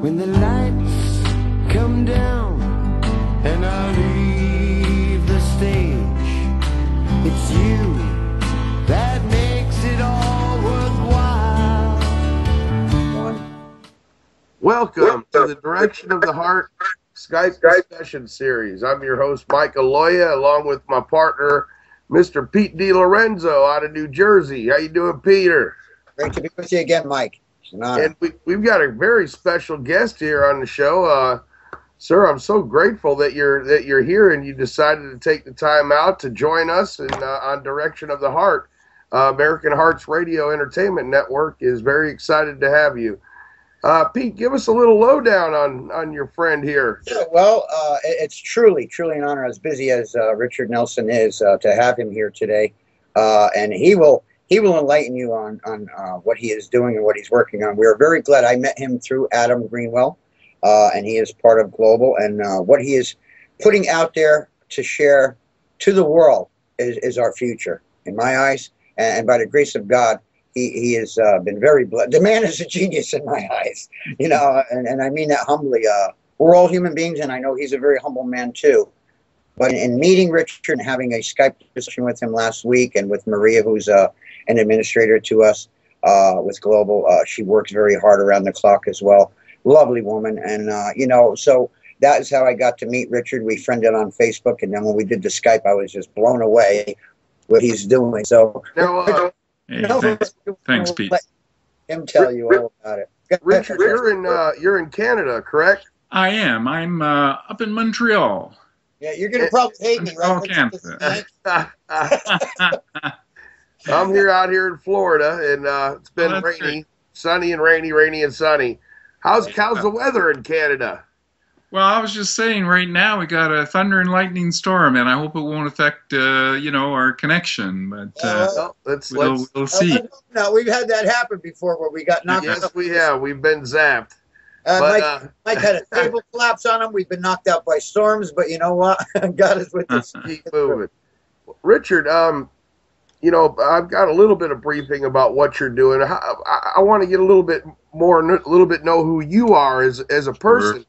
when the lights come down and I leave the stage, it's you that makes it all worthwhile. Welcome to the Direction of the Heart Skype Discussion Series. I'm your host, Mike Aloia, along with my partner, Mr. Pete DeLorenzo out of New Jersey. How you doing, Peter? Great to be with you again, Mike. It's an honor. And we've got a very special guest here on the show. Sir, I'm so grateful that you're here and you decided to take the time out to join us and on Direction of the Heart. American Hearts Radio Entertainment Network is very excited to have you. Pete, give us a little lowdown on your friend here. Well, it's truly an honor, as busy as Richard Nelson is, to have him here today, and he will enlighten you on what he is doing and what he's working on. We are very glad. I met him through Adam Greenwell, and he is part of Global, and what he is putting out there to share to the world is our future, in my eyes, and by the grace of God. He has been very blessed. The man is a genius in my eyes, you know, and I mean that humbly. We're all human beings, and I know he's a very humble man too. But in meeting Richard and having a Skype discussion with him last week, and with Maria, who's an administrator to us with Global, she works very hard around the clock as well. Lovely woman, and you know, so that is how I got to meet Richard. We friended on Facebook, and then when we did the Skype, I was just blown away what he's doing. So. Now, Hey, thanks, Pete. Let him tell you all about it. Richard, you're in Canada, correct? I am. I'm up in Montreal. Yeah, you're going to probably hate me, right? Canada. I'm out here in Florida, and it's been rainy, great. sunny and rainy and sunny. How's the weather in Canada? Well, I was just saying, right now we got a thunder and lightning storm, and I hope it won't affect, our connection. But we'll see. No, we've had that happen before, where we got knocked. Yes, we have. We've been zapped. Mike had a table collapse on him. We've been knocked out by storms, but you know what? God is with us. Keep moving. Richard, I've got a little bit of briefing about what you're doing. I want to get a little bit know who you are as a person. Sure.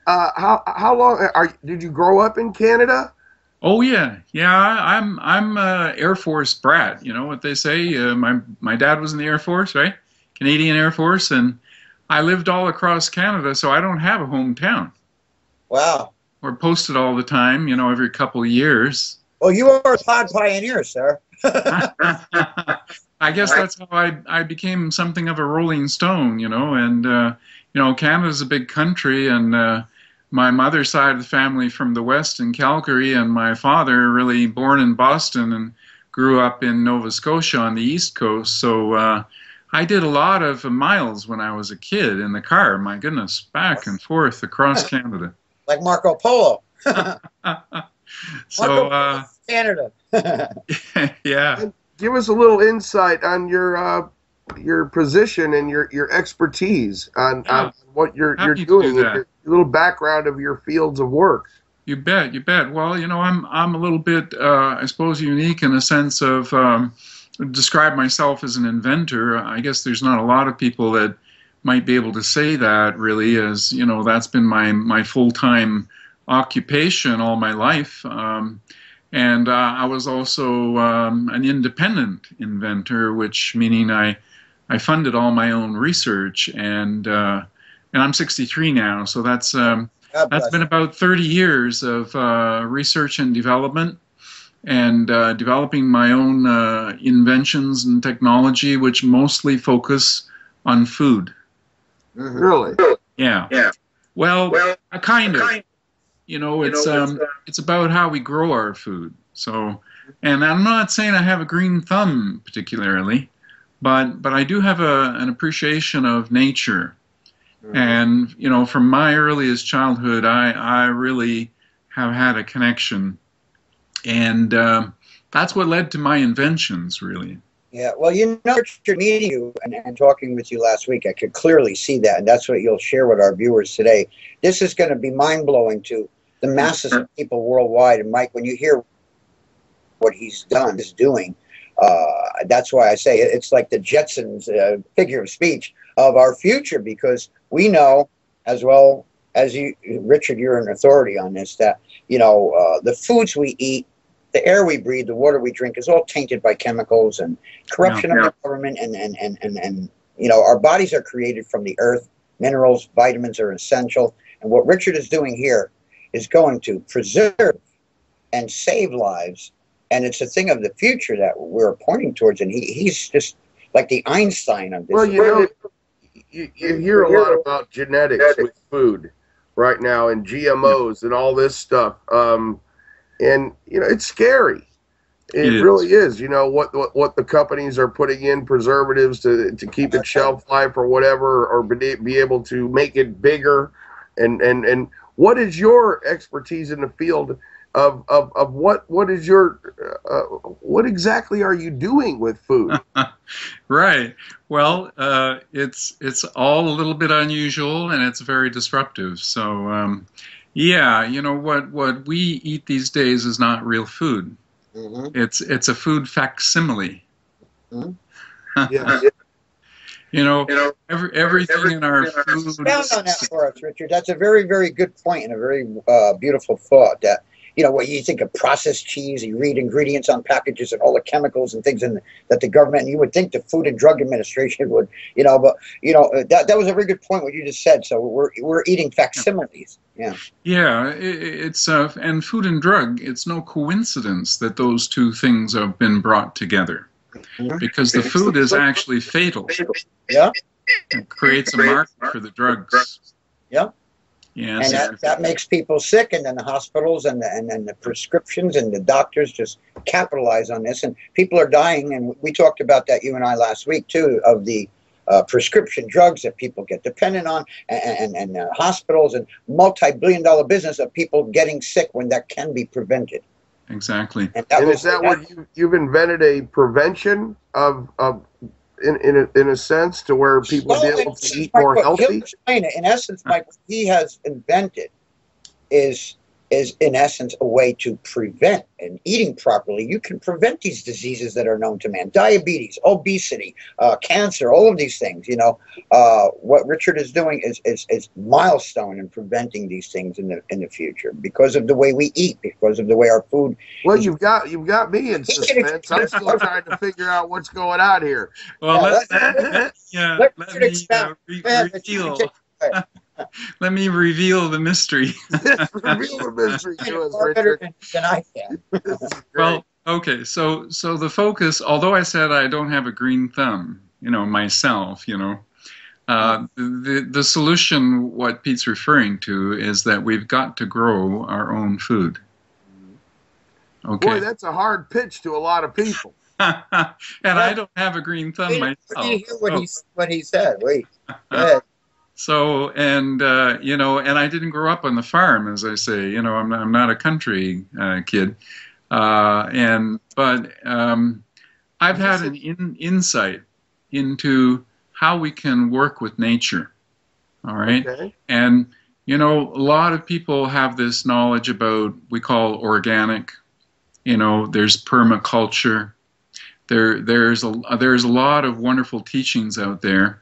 How long did you grow up in Canada? Oh yeah. I'm Air Force brat. You know what they say. My dad was in the Air Force, right? Canadian Air Force, and I lived all across Canada, so I don't have a hometown. Wow. We're posted all the time, every couple of years. Well, you are a pod pioneer, sir. I guess that's how I became something of a rolling stone, and Canada's a big country, and my mother's side of the family from the West in Calgary, and my father really born in Boston and grew up in Nova Scotia on the East Coast. So I did a lot of miles when I was a kid in the car, my goodness, back and forth across Canada. Like Marco Polo. So, Canada. Yeah. And give us a little insight on your position and your expertise on what you're doing, your little background of your fields of work. You bet. Well, I'm a little bit, I suppose, unique in a sense of describe myself as an inventor. I guess there's not a lot of people that might be able to say that, really, as that's been my full-time occupation all my life. And I was also an independent inventor, which meaning I funded all my own research, and I'm 63 now, so that's been about 30 years of research and development, and developing my own inventions and technology, which mostly focus on food. Really? Yeah. Well, kind of. It's about how we grow our food. So, and I'm not saying I have a green thumb particularly, but I do have an appreciation of nature. And, from my earliest childhood, I really have had a connection. And that's what led to my inventions, really. Yeah, well, Richard, meeting you and talking with you last week, I could clearly see that, and that's what you'll share with our viewers today. This is going to be mind-blowing to the masses of people worldwide. And, Mike, when you hear what he's doing, that's why I say it's like the Jetsons figure of speech of our future, because we know as well as you, Richard, you're an authority on this, that, the foods we eat, the air we breathe, the water we drink is all tainted by chemicals and corruption of the government. And our bodies are created from the earth. Minerals, vitamins are essential. And what Richard is doing here is going to preserve and save lives. And it's a thing of the future that we're pointing towards. And he's just like the Einstein of this. Well, you hear a lot about genetics with food right now and GMOs and all this stuff. And it's scary. It really is. What the companies are putting in preservatives to keep it shelf life or whatever, or be able to make it bigger. And what is your expertise in the field of what is your what exactly are you doing with food? Right. Well, it's all a little bit unusual, and it's very disruptive. So what we eat these days is not real food. Mm-hmm. It's a food facsimile. Mm-hmm. Everything in our food. Expound on that for us, Richard. That's a very, very good point and a very beautiful thought. That what you think of processed cheese, you read ingredients on packages and all the chemicals and things that the government, and you would think the Food and Drug Administration would, but that was a very good point what you just said. So we're eating facsimiles. Yeah. Yeah, it's and food and drug. It's no coincidence that those two things have been brought together, because the food is actually fatal. Yeah. It creates a market for the drugs. Yeah. Yes. And that makes people sick, and then the hospitals and the prescriptions and the doctors just capitalize on this, and people are dying. And we talked about that, you and I, last week too, of the prescription drugs that people get dependent on, and hospitals and multi-billion-dollar business of people getting sick when that can be prevented. Exactly. And is that what you've invented, a prevention of in a sense, to where people be able to eat more healthy? In essence, Mike, what he has invented is in essence a way to prevent, and eating properly, you can prevent these diseases that are known to man: diabetes, obesity, cancer, all of these things. What Richard is doing is milestone in preventing these things in the future, because of the way we eat, because of the way our food. Well, you've got me in suspense. I'm still trying to figure out what's going on here. Well, let me reveal the mystery. Reveal the mystery to us, better Richard. than I can. Well, okay, so the focus, although I said I don't have a green thumb, myself, the solution, what Pete's referring to, is that we've got to grow our own food. Okay. Boy, that's a hard pitch to a lot of people. And I don't have a green thumb myself. Let me hear what he said. Wait. Go ahead. So, and I didn't grow up on the farm, as I say. I'm not a country kid, but I've had an insight into how we can work with nature. All right, okay. And a lot of people have this knowledge about, we call organic. There's permaculture. There's a lot of wonderful teachings out there.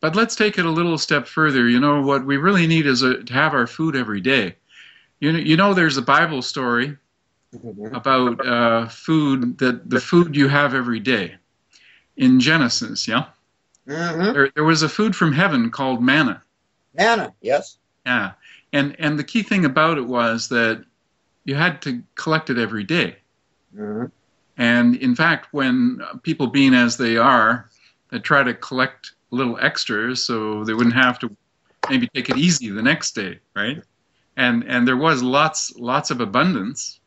But let's take it a little step further. What we really need is to have our food every day. There's a Bible story about food, that the food you have every day in Genesis, yeah? Mm-hmm. There was a food from heaven called manna. Manna, yes. Yeah. And the key thing about it was that you had to collect it every day. Mm-hmm. And in fact, when people, being as they are, they try to collect a little extra so they wouldn't have to maybe take it easy the next day, right? And there was lots of abundance,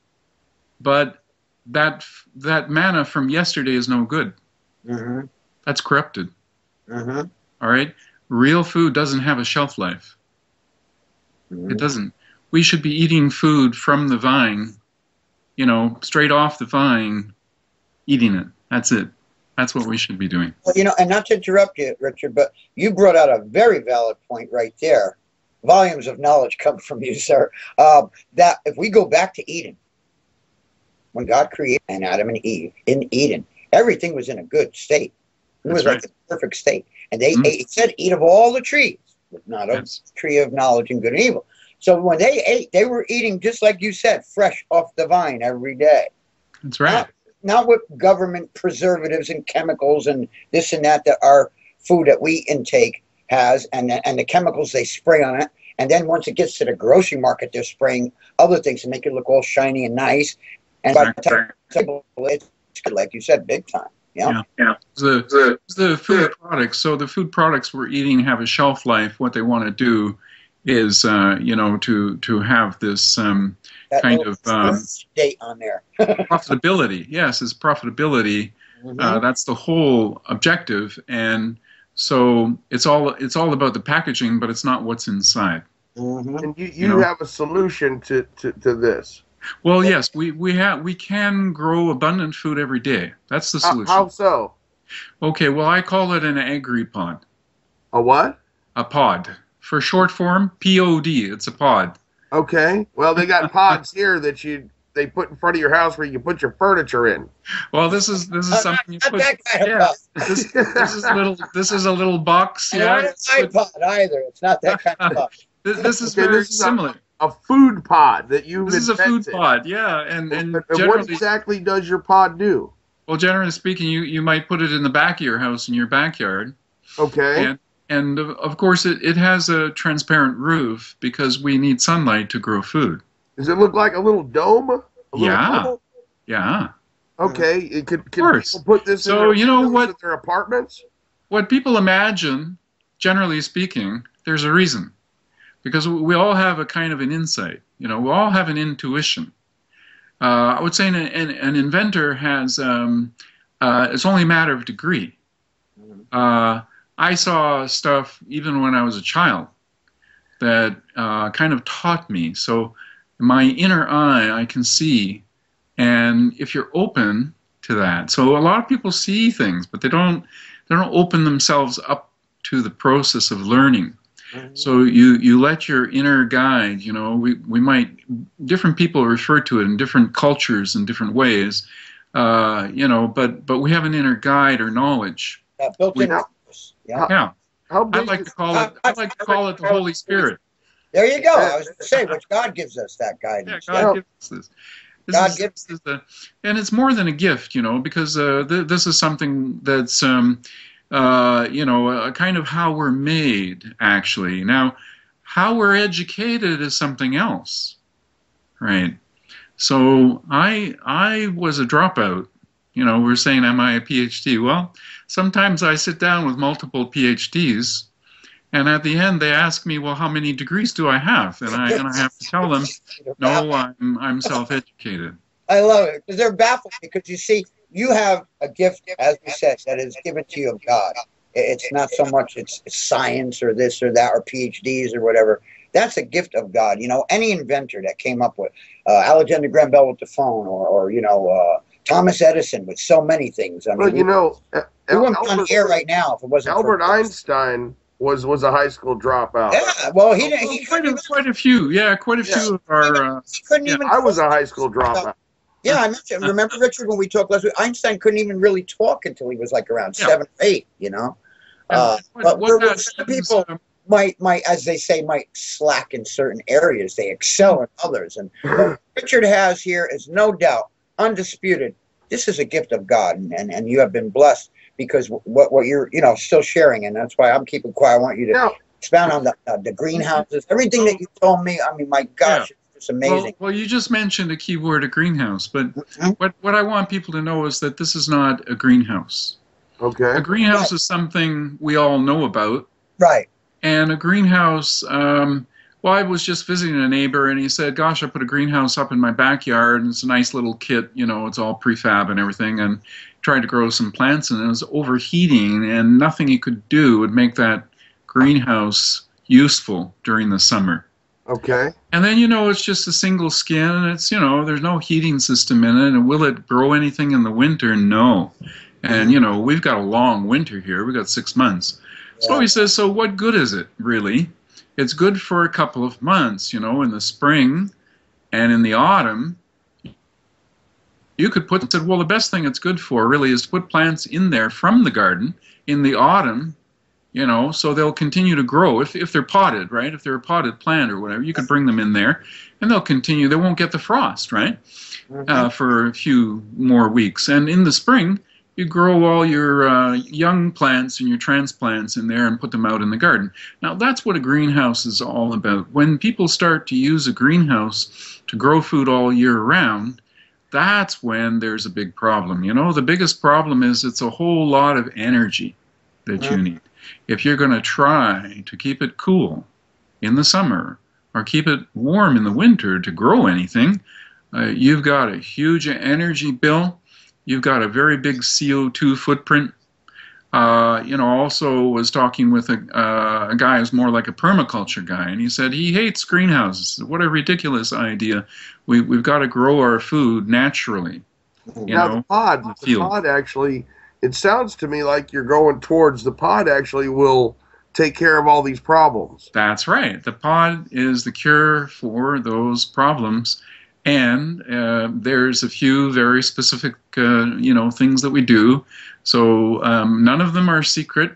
but that manna from yesterday is no good. Mm-hmm. That's corrupted. Mm-hmm. All right? Real food doesn't have a shelf life. Mm-hmm. It doesn't. We should be eating food from the vine, straight off the vine, eating it. That's it. That's what we should be doing. Well, and not to interrupt you, Richard, but you brought out a very valid point right there. Volumes of knowledge come from you, sir. That if we go back to Eden, when God created Adam and Eve in Eden, everything was in a good state. It was like a perfect state. And they ate, it said, eat of all the trees. not of Yes. the tree of knowledge and good and evil. So when they ate, they were eating just like you said, fresh off the vine every day. That's right. Not with government preservatives and chemicals and this and that our food that we intake has, and the chemicals they spray on it. And then once it gets to the grocery market, they're spraying other things to make it look all shiny and nice. And by the time it's good, like you said, big time. Yeah. The food products. So the food products we're eating have a shelf life. What they want to do is, to have this That kind little of date on there. profitability. Yes, it's profitability. That's the whole objective, and so it's all about the packaging, but it's not what's inside. And you have a solution to this. Well, yes, we can grow abundant food every day. That's the solution. How so? Okay, well, I call it an agripod. A what? A pod. For short form, POD. It's a pod. Okay. Well, they got pods here that they put in front of your house where you can put your furniture in. Well, this is something you Not put. that kind of Yeah, pod. this is a little box. And Yeah, not an iPod either. It's not that kind of pod. this is Okay, very this is similar. A food pod that you This is a food pod. Yeah, and And what generally, exactly does your pod do? well, generally speaking, you might put it in the back of your house in your backyard. Okay. And of course, it has a transparent roof because we need sunlight to grow food. Does it look like a little dome? A little Yeah. bubble? Yeah. Okay. It can course. people put this So, in you know windows what- of their apartments? What people imagine, generally speaking, there's a reason. Because we all have a kind of an insight. We all have an intuition. I would say an inventor has, it's only a matter of degree. I saw stuff even when I was a child that kind of taught me. So my inner eye, I can see. And if you're open to that, so a lot of people see things, but they don't open themselves up to the process of learning. So you let your inner guide, we might, different people refer to it in different cultures in different ways, but we have an inner guide or knowledge. Built-in. Yeah. How I big like is- to call it the Holy Spirit. There you go. I was going to say, which God gives us that Yeah, guidance. God gives us this. God gives- And it's more than a gift, because this is something that's, kind of how we're made, actually. Now, how we're educated is something else, right? So I was a dropout. We're saying, am I a PhD? Well, sometimes I sit down with multiple PhDs, and at the end they ask me, well, how many degrees do I have? And I have to tell them, no, I'm self-educated. I love it because they're baffled because you see, you have a gift, as we said, that is given to you of God. It's not so much it's science or this or that or PhDs or whatever. That's a gift of God. Any inventor that came up with Alexander Graham Bell with the phone or Thomas Edison with so many things. I mean, Well, we wouldn't be on the air right now if it wasn't Albert for Einstein was a high school dropout. Yeah, well, he Quite a few. Yeah, quite a few of our. he couldn't even. I was a high school dropout. Yeah, I mentioned. Remember, Richard, when we talked last week, Einstein couldn't even really talk until he was like around 7 or 8. But what some people might, as they say, might slack in certain areas. They excel in others. And what Richard has here is no doubt, undisputed. This is a gift of God, and you have been blessed because what you're still sharing, and that's why I'm keeping quiet. I want you to expound on the greenhouses, everything that you told me. I mean, my gosh, it's amazing. Well, you just mentioned a key word, a greenhouse, but what I want people to know is that this is not a greenhouse. Okay. A greenhouse is something we all know about. Right. And a greenhouse, I was just visiting a neighbor, and he said, gosh, I put a greenhouse up in my backyard, and it's a nice little kit, it's all prefab and everything, and tried to grow some plants, and it was overheating, and nothing he could do would make that greenhouse useful during the summer. Okay. And then, it's just a single skin, and it's, there's no heating system in it, and will it grow anything in the winter? No. And, we've got a long winter here. We've got 6 months. Yeah. So he says, so what good is it, really? It's good for a couple of months, in the spring and in the autumn. You could said, well, the best thing it's good for, really, is to put plants in there from the garden in the autumn you know, so they'll continue to grow if they're potted, right? If they're a potted plant or whatever, you could bring them in there, and they'll continue. They won't get the frost, right, for a few more weeks. And in the spring, you grow all your young plants and your transplants in there and put them out in the garden. Now, that's what a greenhouse is all about. When people start to use a greenhouse to grow food all year round, that's when there's a big problem. You know, the biggest problem is it's a whole lot of energy that you need. If you're going to try to keep it cool in the summer or keep it warm in the winter to grow anything, you've got a huge energy bill. You've got a very big CO2 footprint. You know, also was talking with a guy who's more like a permaculture guy, and he said he hates greenhouses. What a ridiculous idea. We've got to grow our food naturally. Now, the pod actually, it sounds to me like you're going towards the pod actually will take care of all these problems. That's right. The pod is the cure for those problems. And there's a few very specific, you know, things that we do. So none of them are secret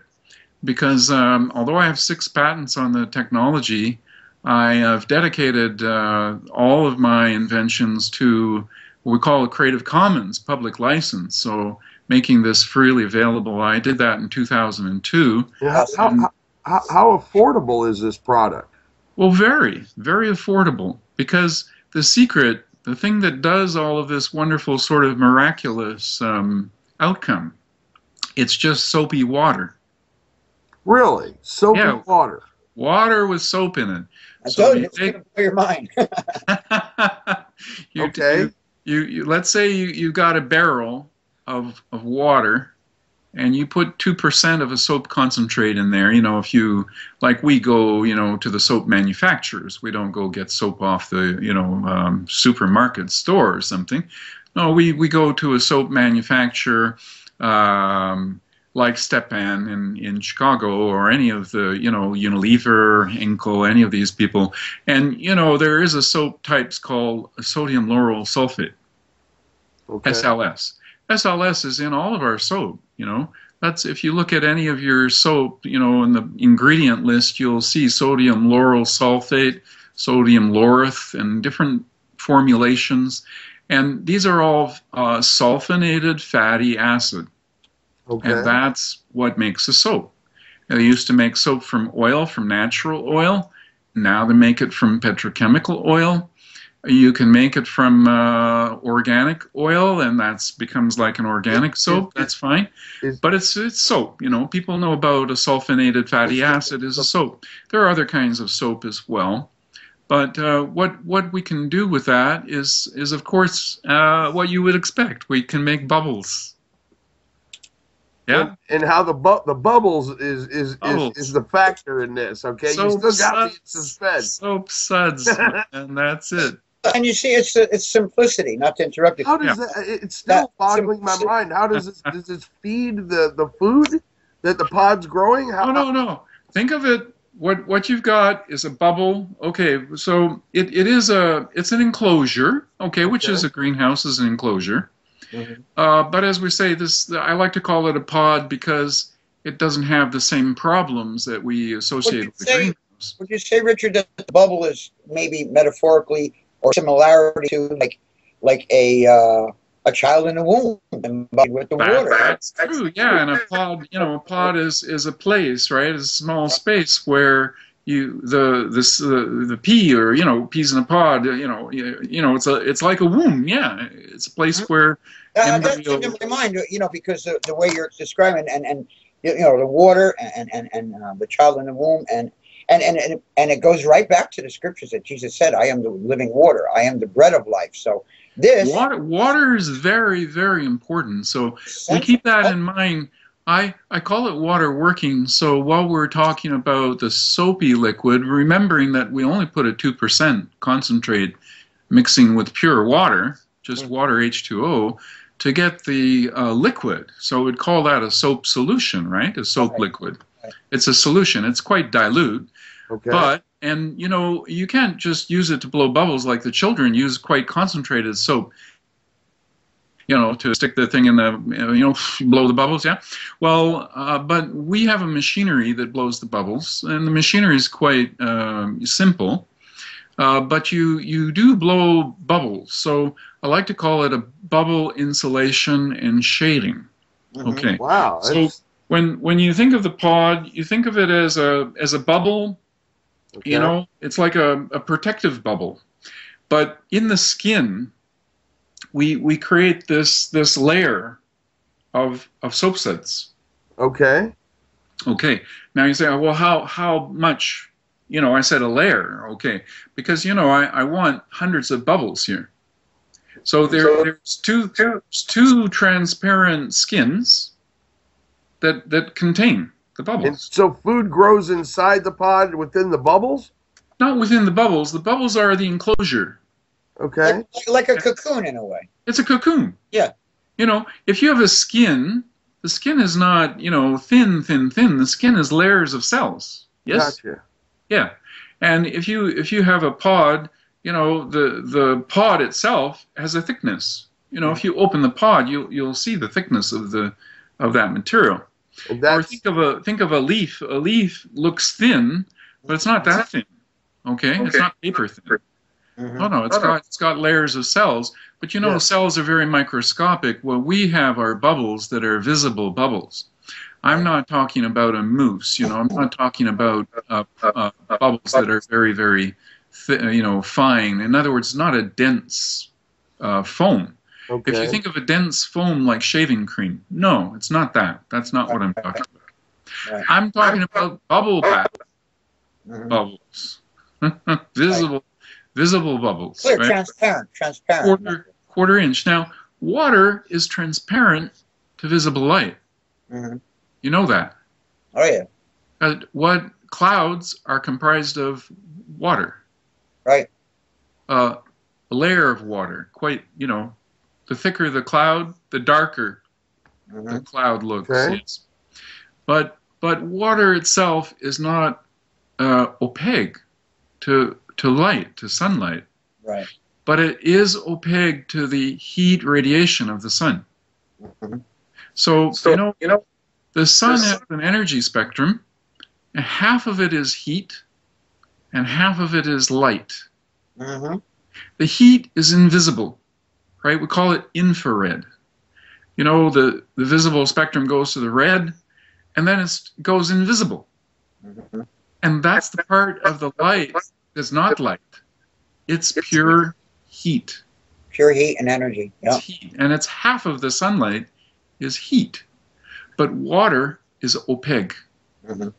because although I have 6 patents on the technology, I have dedicated all of my inventions to what we call a Creative Commons public license. So making this freely available. I did that in 2002. Yeah, how affordable is this product? Well, very, very affordable, because the secret, the thing that does all of this wonderful sort of miraculous outcome, it's just soapy water. Really? Soapy water? Water with soap in it. I told you, it's going to blow your mind. Okay. You let's say you got a barrel of water, and you put 2% of a soap concentrate in there. You know, if you, like we go, you know, to the soap manufacturers. We don't go get soap off the, you know, supermarket store or something. No, we go to a soap manufacturer like Stepan in Chicago, or any of the, you know, Unilever, Inco, any of these people. And, you know, there is a soap types called sodium lauryl sulfate, SLS. SLS is in all of our soap, you know. That's, if you look at any of your soap, you know, in the ingredient list, you'll see sodium lauryl sulfate, sodium laureth, and different formulations. And these are all sulfonated fatty acid. Okay. And that's what makes a soap. They used to make soap from oil, from natural oil. Now they make it from petrochemical oil. You can make it from organic oil, and that becomes like an organic soap. That's fine. But it's soap. You know, people know about a sulfonated fatty acid is a soap. There are other kinds of soap as well. But what we can do with that is of course what you would expect. We can make bubbles. Yeah. And how the bubbles is the factor in this. Okay, soap you still got me in suspense. Soap suds, and that's it. And you see, it's simplicity. Not to interrupt you. How does that? It's still boggling my mind. How does this feed the food that the pod's growing? How, no. Think of it. What you've got is a bubble. Okay, so it's an enclosure. Okay, which is a greenhouse is an enclosure. Mm-hmm. But as we say, I like to call it a pod because it doesn't have the same problems that we associate with the greenhouse. Would you say, Richard, that the bubble is maybe metaphorically or similarity to like a child in the womb embodied with the water? That's true. Yeah, and a pod, you know, a pod is a place, right? It's a small space where the pea, or, you know, peas in a pod, you know, it's like a womb. Yeah, it's a place where that's in my mind, you know, because the way you're describing and you know, the water and the child in the womb and it goes right back to the scriptures that Jesus said, "I am the living water. I am the bread of life." So this water is very, very important. So we keep that in mind. I call it water working. So while we're talking about the soapy liquid, remembering that we only put a 2% concentrate mixing with pure water, just water H2O, to get the liquid. So we'd call that a soap solution, right? A soap liquid. It's a solution. It's quite dilute. Okay. But, and you know, you can't just use it to blow bubbles like the children use quite concentrated soap. to stick the thing in the, blow the bubbles, yeah? Well, but we have a machinery that blows the bubbles, and the machinery is quite simple, but you do blow bubbles. So I like to call it a bubble insulation and shading. Okay. Wow. So when you think of the pod, you think of it as a bubble, Okay. it's like a protective bubble. But in the skin, we create this layer of soap suds. Okay. Okay. Now you say, well, how much? I said a layer. Okay, because I want hundreds of bubbles here. So there's two transparent skins that contain the bubbles. And so food grows inside the pod within the bubbles? Not within the bubbles. The bubbles are the enclosure. Okay. Like a cocoon in a way. It's a cocoon. Yeah. If you have a skin, the skin is not, thin. The skin is layers of cells. Yes? Gotcha. Yeah. And if you have a pod, the pod itself has a thickness. If you open the pod, you'll see the thickness of that material. And Or that's, think of a leaf. A leaf looks thin, but it's not that thin. Okay? It's not paper thin. No, it's got layers of cells. But Yeah. cells are very microscopic. What we have are bubbles that are visible bubbles. I'm not talking about a mousse. I'm not talking about bubbles that are very, very, fine. In other words, not a dense foam. okay. If you think of a dense foam like shaving cream, no, it's not that. That's not what I'm talking about. Right. I'm talking about bubble bath Mhm. bubbles, visible bubbles. Clear, Right? transparent. Quarter inch. Now, water is transparent to visible light. Mhm. You know that. Oh yeah. What clouds are comprised of water. Right. A layer of water. Quite, the thicker the cloud, the darker the Mhm. cloud looks. Okay. Yes. But water itself is not opaque to light, to sunlight. Right. But it is opaque to the heat radiation of the sun. Mhm. So the sun has an energy spectrum, and half of it is heat, and half of it is light. Mhm. The heat is invisible, right? We call it infrared. The visible spectrum goes to the red, and then it goes invisible. Mhm. And that's the part of the light that's not light. It's pure heat. Pure heat and energy. It's Yep. heat. And it's half of the sunlight is heat. But water is opaque Mhm.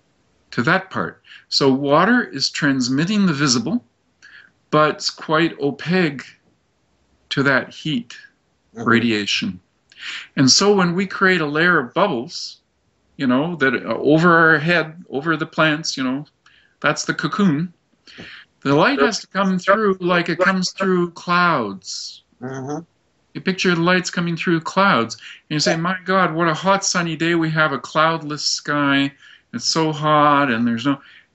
to that part. So water is transmitting the visible, but it's quite opaque to that heat Mhm. radiation. And so when we create a layer of bubbles, that over our head, over the plants, that's the cocoon. The light has to come through like it comes through clouds. Mhm. You picture the lights coming through clouds, and you say, my God, what a hot sunny day we have, a cloudless sky. It's so hot, and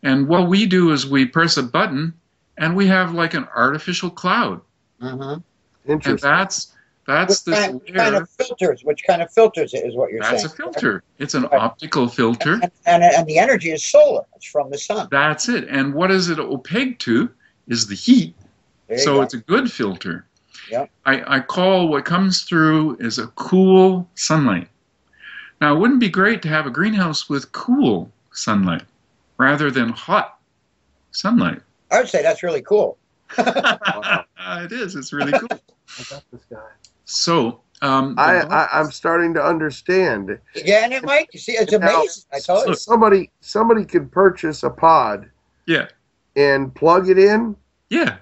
and what we do is we press a button, and we have like an artificial cloud. Mhm. And Interesting. that's Which this kind layer. of filters? Which kind of filters it is what you're That's saying? a filter. It's an Right. optical filter. And the energy is solar. It's from the sun. That's it. And what is it opaque to is the heat. There you So go. it's a good filter. Yep. I call what comes through is a cool sunlight. Now, it wouldn't be great to have a greenhouse with cool sunlight rather than hot sunlight. I would say that's really cool. It is. It's really cool. I got this guy. So, I'm starting to understand. You getting it, Mike? You see, it's amazing. I told you. Somebody could purchase a pod yeah, and plug it in, yeah.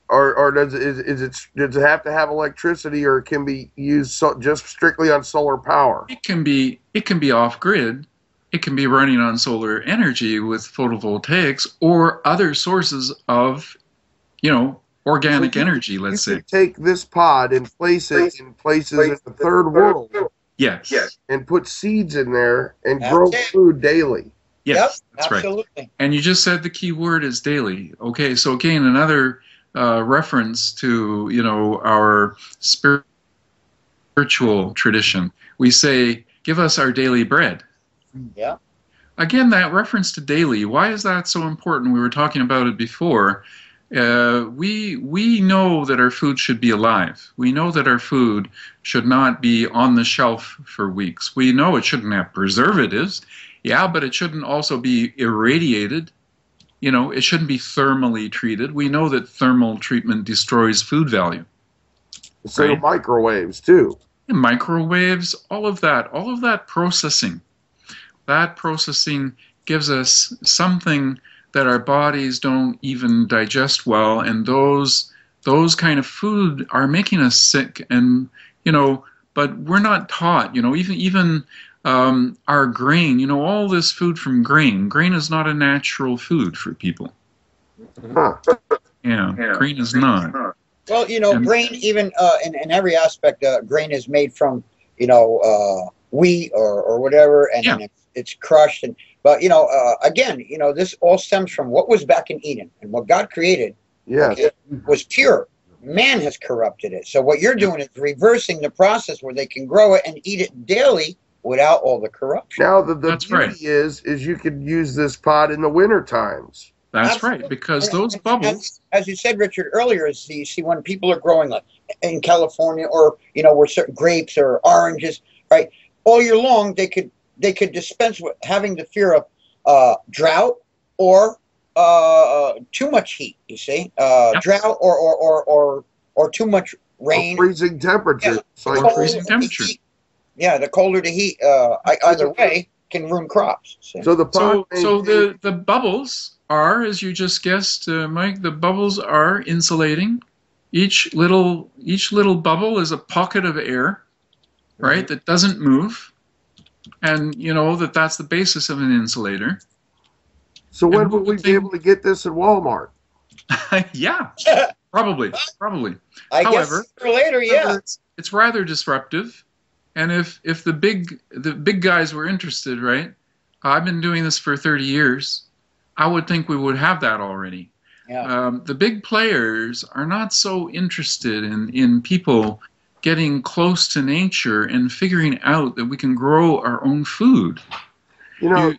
or does it have to have electricity, or it can be used just strictly on solar power? It can be off grid. It can be running on solar energy with photovoltaics or other sources of, organic energy. Let's You say. could take this pod and place it in places in the third world Yes. and put seeds in there and That's grow it. food daily. Yes. Yep, That's right. absolutely. And you just said the key word is daily. Okay, so again, another reference to our spiritual spiritual tradition. We say, give us our daily bread. Yeah. Again, that reference to daily, why is that so important? We were talking about it before. We know that our food should be alive. We know that our food should not be on the shelf for weeks. We know it shouldn't have preservatives. Yeah, but it shouldn't also be irradiated. You know, it shouldn't be thermally treated. We know that thermal treatment destroys food value. So right? Microwaves too. And microwaves, all of that processing. That processing gives us something that our bodies don't even digest well, and those kind of food are making us sick. And you know, but we're not taught. You know, even our grain. You know, all this food from grain. Grain is not a natural food for people. Huh. Yeah, grain is not. Well, you know, and grain, even in every aspect, grain is made from, you know, wheat or whatever, and then it's crushed. But, you know, again, you know, this all stems from what was back in Eden, and what God created was pure. Man has corrupted it. So what you're doing is reversing the process where they can grow it and eat it daily without all the corruption. Now, the beauty is you could use this pod in the winter times. That's Absolutely. right, because those bubbles... As you said, Richard, earlier, is you see when people are growing, like in California, or, you know, where certain grapes or oranges, right, all year long, they could dispense with having the fear of drought or too much heat, you see, drought or too much rain. Or freezing temperature. Or freezing temperature. Yeah, the colder the heat, either way, can ruin crops. See? So the bubbles are, as you just guessed, Mike, the bubbles are insulating. Each little bubble is a pocket of air, right, that doesn't move. And you know that's the basis of an insulator. So when will we be able to get this at Walmart? Yeah, probably. I However, guess later, yeah. It's rather disruptive. And if the big guys were interested, right? I've been doing this for 30 years. I would think we would have that already. Yeah. The big players are not so interested in people getting close to nature and figuring out that we can grow our own food. You know,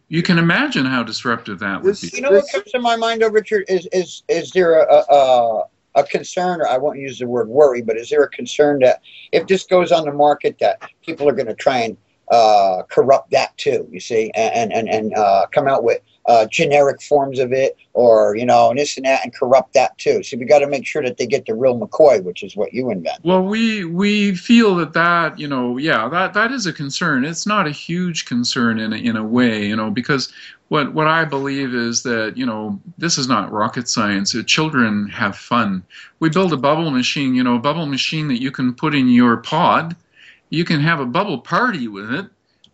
you can imagine how disruptive that would be. You know what comes to my mind, though, Richard, is there a concern, or I won't use the word worry, but is there a concern that if this goes on the market, that people are going to try and corrupt that too, you see, and come out with generic forms of it, or, you know, and this and that, and corrupt that too. So we got to make sure that they get the real McCoy, which is what you invent. Well, we feel that, you know, that is a concern. It's not a huge concern in a way, you know, because what I believe is that, you know, this is not rocket science. Children have fun. We build a bubble machine, you know, a bubble machine that you can put in your pod. You can have a bubble party with it.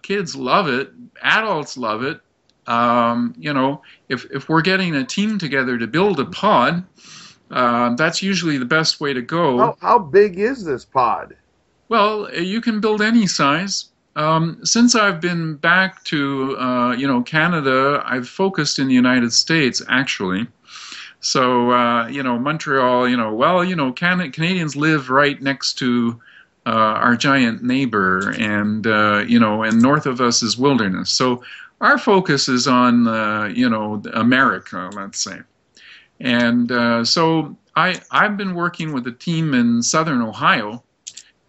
Kids love it. Adults love it. You know, if we're getting a team together to build a pod, that's usually the best way to go. How big is this pod? Well, you can build any size. Since I've been back to, you know, Canada, I've focused in the United States, actually. So, you know, Montreal, you know, well, you know, Canadians live right next to our giant neighbor, and, you know, and north of us is wilderness. So our focus is on, you know, America, let's say. And so I've been working with a team in southern Ohio,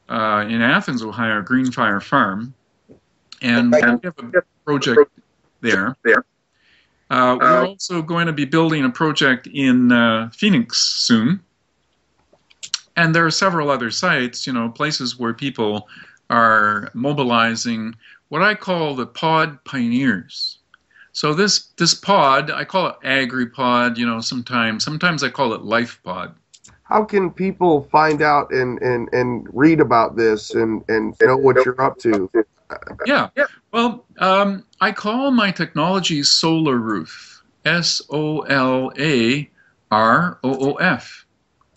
in Athens, Ohio, Greenfire Farm, and we have a project there. We're also going to be building a project in Phoenix soon. And there are several other sites, you know, places where people are mobilizing what I call the pod pioneers. So this pod, I call it AgriPod, you know, sometimes I call it LifePod. How can people find out and read about this and know what you're up to? Yeah. Well, I call my technology Solaroof. Solaroof.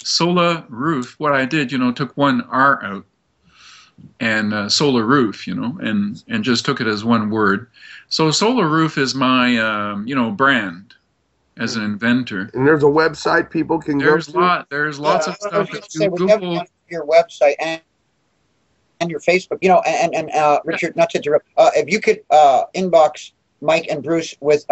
Solaroof. What I did, you know, took one R out, and Solaroof, you know, and just took it as one word. So Solaroof is my, you know, brand as an inventor. And there's a website people can go to? There's lots of stuff. If you Google your website, and your Facebook. And Richard, not to interrupt, if you could inbox Mike and Bruce with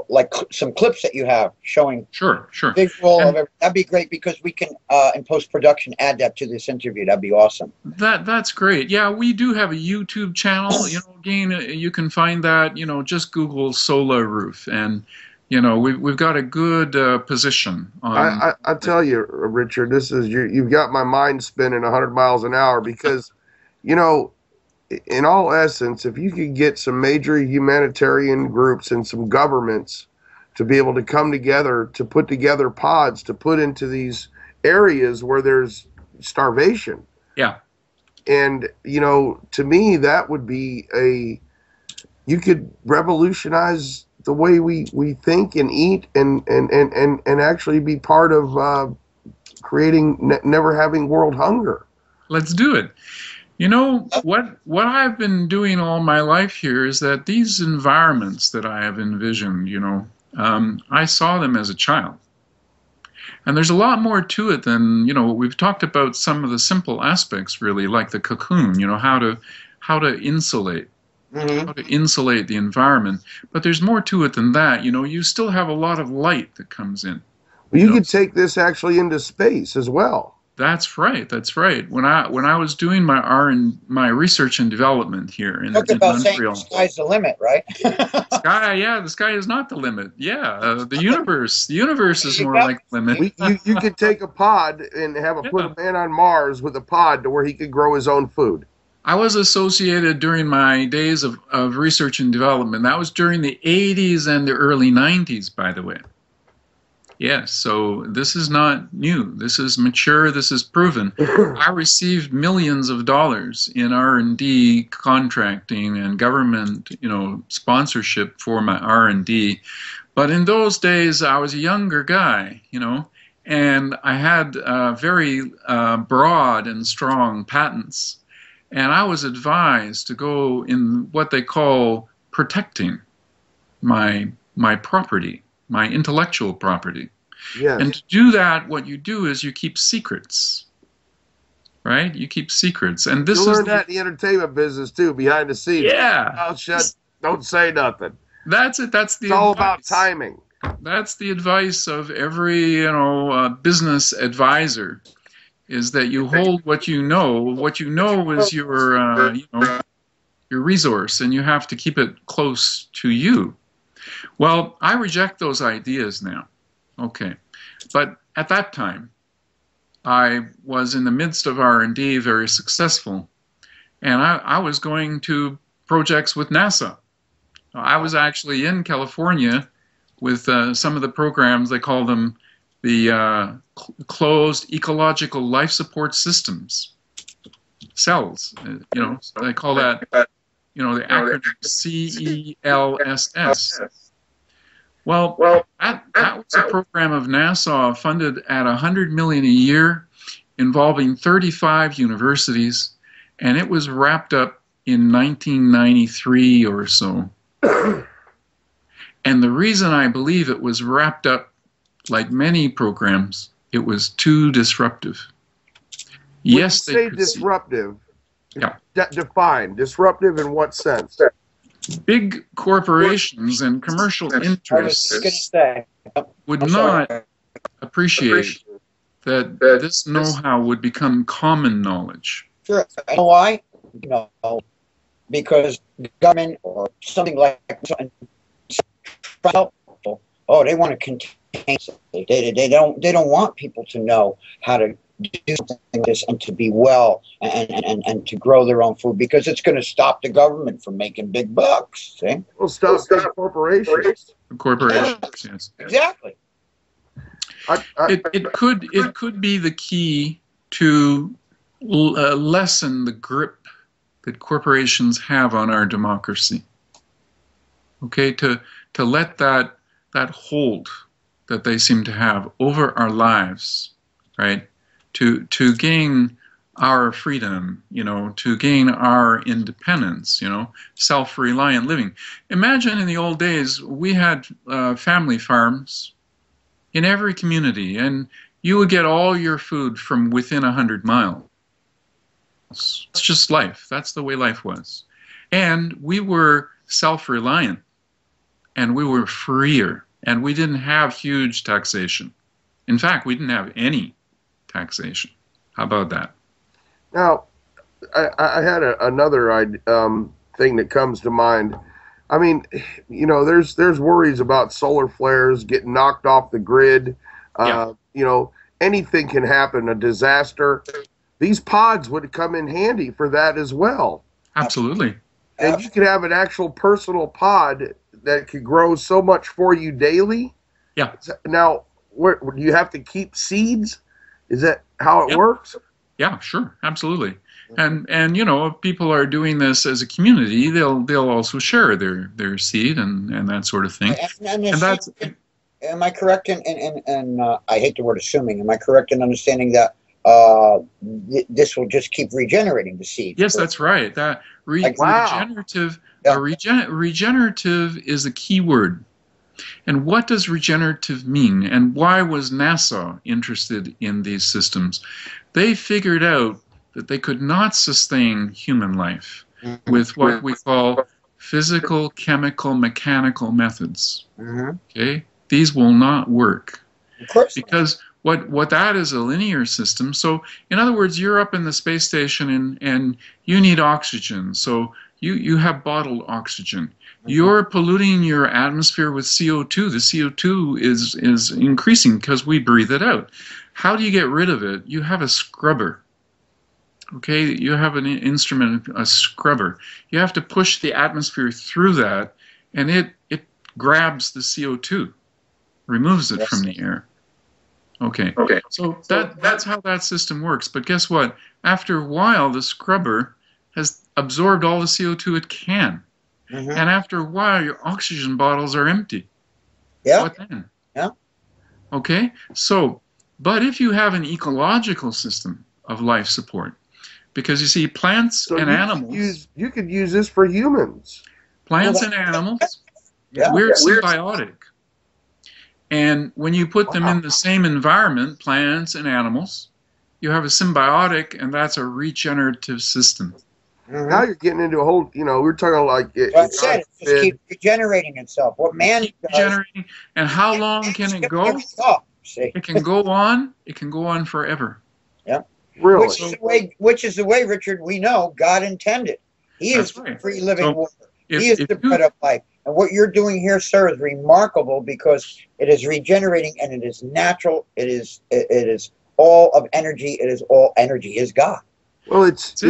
like some clips that you have showing Sure. visual of everything. That'd be great, because we can in post-production add that to this interview. That'd be awesome. That's great. Yeah, we do have a YouTube channel. Again, you can find that. Just Google Solaroof, and we've got a good position on. I tell you, Richard, this is you've got my mind spinning 100 miles an hour, because in all essence, if you could get some major humanitarian groups and some governments to be able to come together to put together pods to put into these areas where there's starvation. Yeah. And, to me, that would be you could revolutionize the way we think and eat and actually be part of creating never having world hunger. Let's do it. What I've been doing all my life here is that these environments that I have envisioned, I saw them as a child. And there's a lot more to it than, we've talked about some of the simple aspects, really, like the cocoon, how to insulate. How to insulate the environment. But there's more to it than that. You still have a lot of light that comes in. Well, you could take this actually into space as well. That's right. When I was doing my research and development here in about Montreal, saying the sky's the limit, right? The sky is not the limit. Yeah, the universe is more like the limit. You could take a pod and put a man on Mars with a pod to where he could grow his own food. I was associated during my days of research and development. That was during the 80s and the early 90s, by the way. Yes, so this is not new. This is mature. This is proven. I received millions of dollars in R&D contracting and government, sponsorship for my R&D. But in those days, I was a younger guy, and I had very broad and strong patents. And I was advised to go in what they call protecting my property, my intellectual property. Yes. And to do that, what you do is you keep secrets, right? You keep secrets. And this you learn that in the entertainment business, too, behind the scenes. Yeah. Mouth shut, don't say nothing. That's it. That's the It's all about timing. That's the advice of every, business advisor, is that you hold what you know. What you know is your resource, and you have to keep it close to you. Well, I reject those ideas now. Okay. But at that time, I was in the midst of R&D, very successful, and I was going to projects with NASA. I was actually in California with some of the programs. They call them the closed ecological life support systems, cells. So they call that, the acronym CELSS. Well, that was a program of NASA funded at $100 million a year, involving 35 universities, and it was wrapped up in 1993 or so. And the reason I believe it was wrapped up, like many programs, it was too disruptive. Yes, they say disruptive. Yeah. Define disruptive in what sense? Big corporations and commercial interests would not appreciate that this know-how would become common knowledge. Sure. You know why? Because government or something like that, they want to contain something. They don't want people to know how to do something like this and to be well and to grow their own food, because it's going to stop the government from making big bucks. See? Well, stop big corporations. Corporations, yes. Exactly. It could be the key to lessen the grip that corporations have on our democracy. Okay, to let that hold that they seem to have over our lives, right? To gain our freedom, to gain our independence, self-reliant living. Imagine in the old days, we had family farms in every community, and you would get all your food from within 100 miles. animals. It's just life. That's the way life was. And we were self-reliant, and we were freer, and we didn't have huge taxation. In fact, we didn't have any taxation. How about that? Now, I had another thing that comes to mind. I mean, you know, there's worries about solar flares, getting knocked off the grid. You know, anything can happen, a disaster. These pods would come in handy for that as well. Absolutely. And you could have an actual personal pod that could grow so much for you daily. Yeah. Now, do you have to keep seeds? Is that how it works? Yeah, sure, absolutely. And you know, if people are doing this as a community, they'll also share their seed and that sort of thing. And that's. Am I correct in I hate the word assuming. Am I correct in understanding that this will just keep regenerating the seed? Yes, that's right. That regenerative. Regenerative is a key word. And what does regenerative mean? And why was NASA interested in these systems? They figured out that they could not sustain human life with what we call physical, chemical, mechanical methods. Okay? These will not work. Of course. Because what that is a linear system. So, in other words, you're up in the space station and you need oxygen. So you have bottled oxygen. You're polluting your atmosphere with CO2. The CO2 is increasing because we breathe it out. How do you get rid of it? You have a scrubber. Okay, you have an instrument, a scrubber. You have to push the atmosphere through that, and it grabs the CO2, removes it from the air. Okay. So that's how that system works. But guess what? After a while, the scrubber has absorbed all the CO2 it can. And after a while, your oxygen bottles are empty. Yeah. What then? Yeah. Okay? So, but if you have an ecological system of life support, because you see, plants and animals... You could use this for humans. Plants and animals, we're symbiotic. And when you put them in the same environment, plants and animals, you have a symbiotic, and that's a regenerative system. Now you're getting into a whole, you know, we're talking like... it just keeps regenerating itself. What man does... Regenerating, and how long can it go? It can go on. It can go on forever. Yeah. Really? Which is the way, Richard, we know God intended. He is free living water. He is the bread of life. And what you're doing here, sir, is remarkable because it is regenerating and it is natural. It is all of energy. It is all energy is God. Well, it's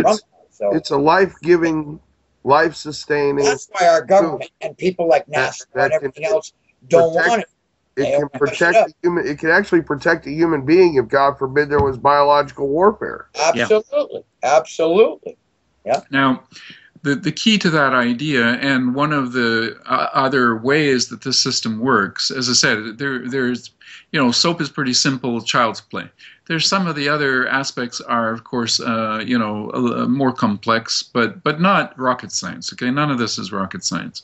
a life-giving, life-sustaining. That's why our government and people like NASA and everything else don't want it. It can protect it can actually protect a human being if, God forbid, there was biological warfare. Absolutely. Absolutely. Yeah. Now, the key to that idea, and one of the other ways that this system works, as I said, there's, you know, soap is pretty simple, child's play. There's some of the other aspects are, of course, you know, more complex, but not rocket science. Okay, none of this is rocket science.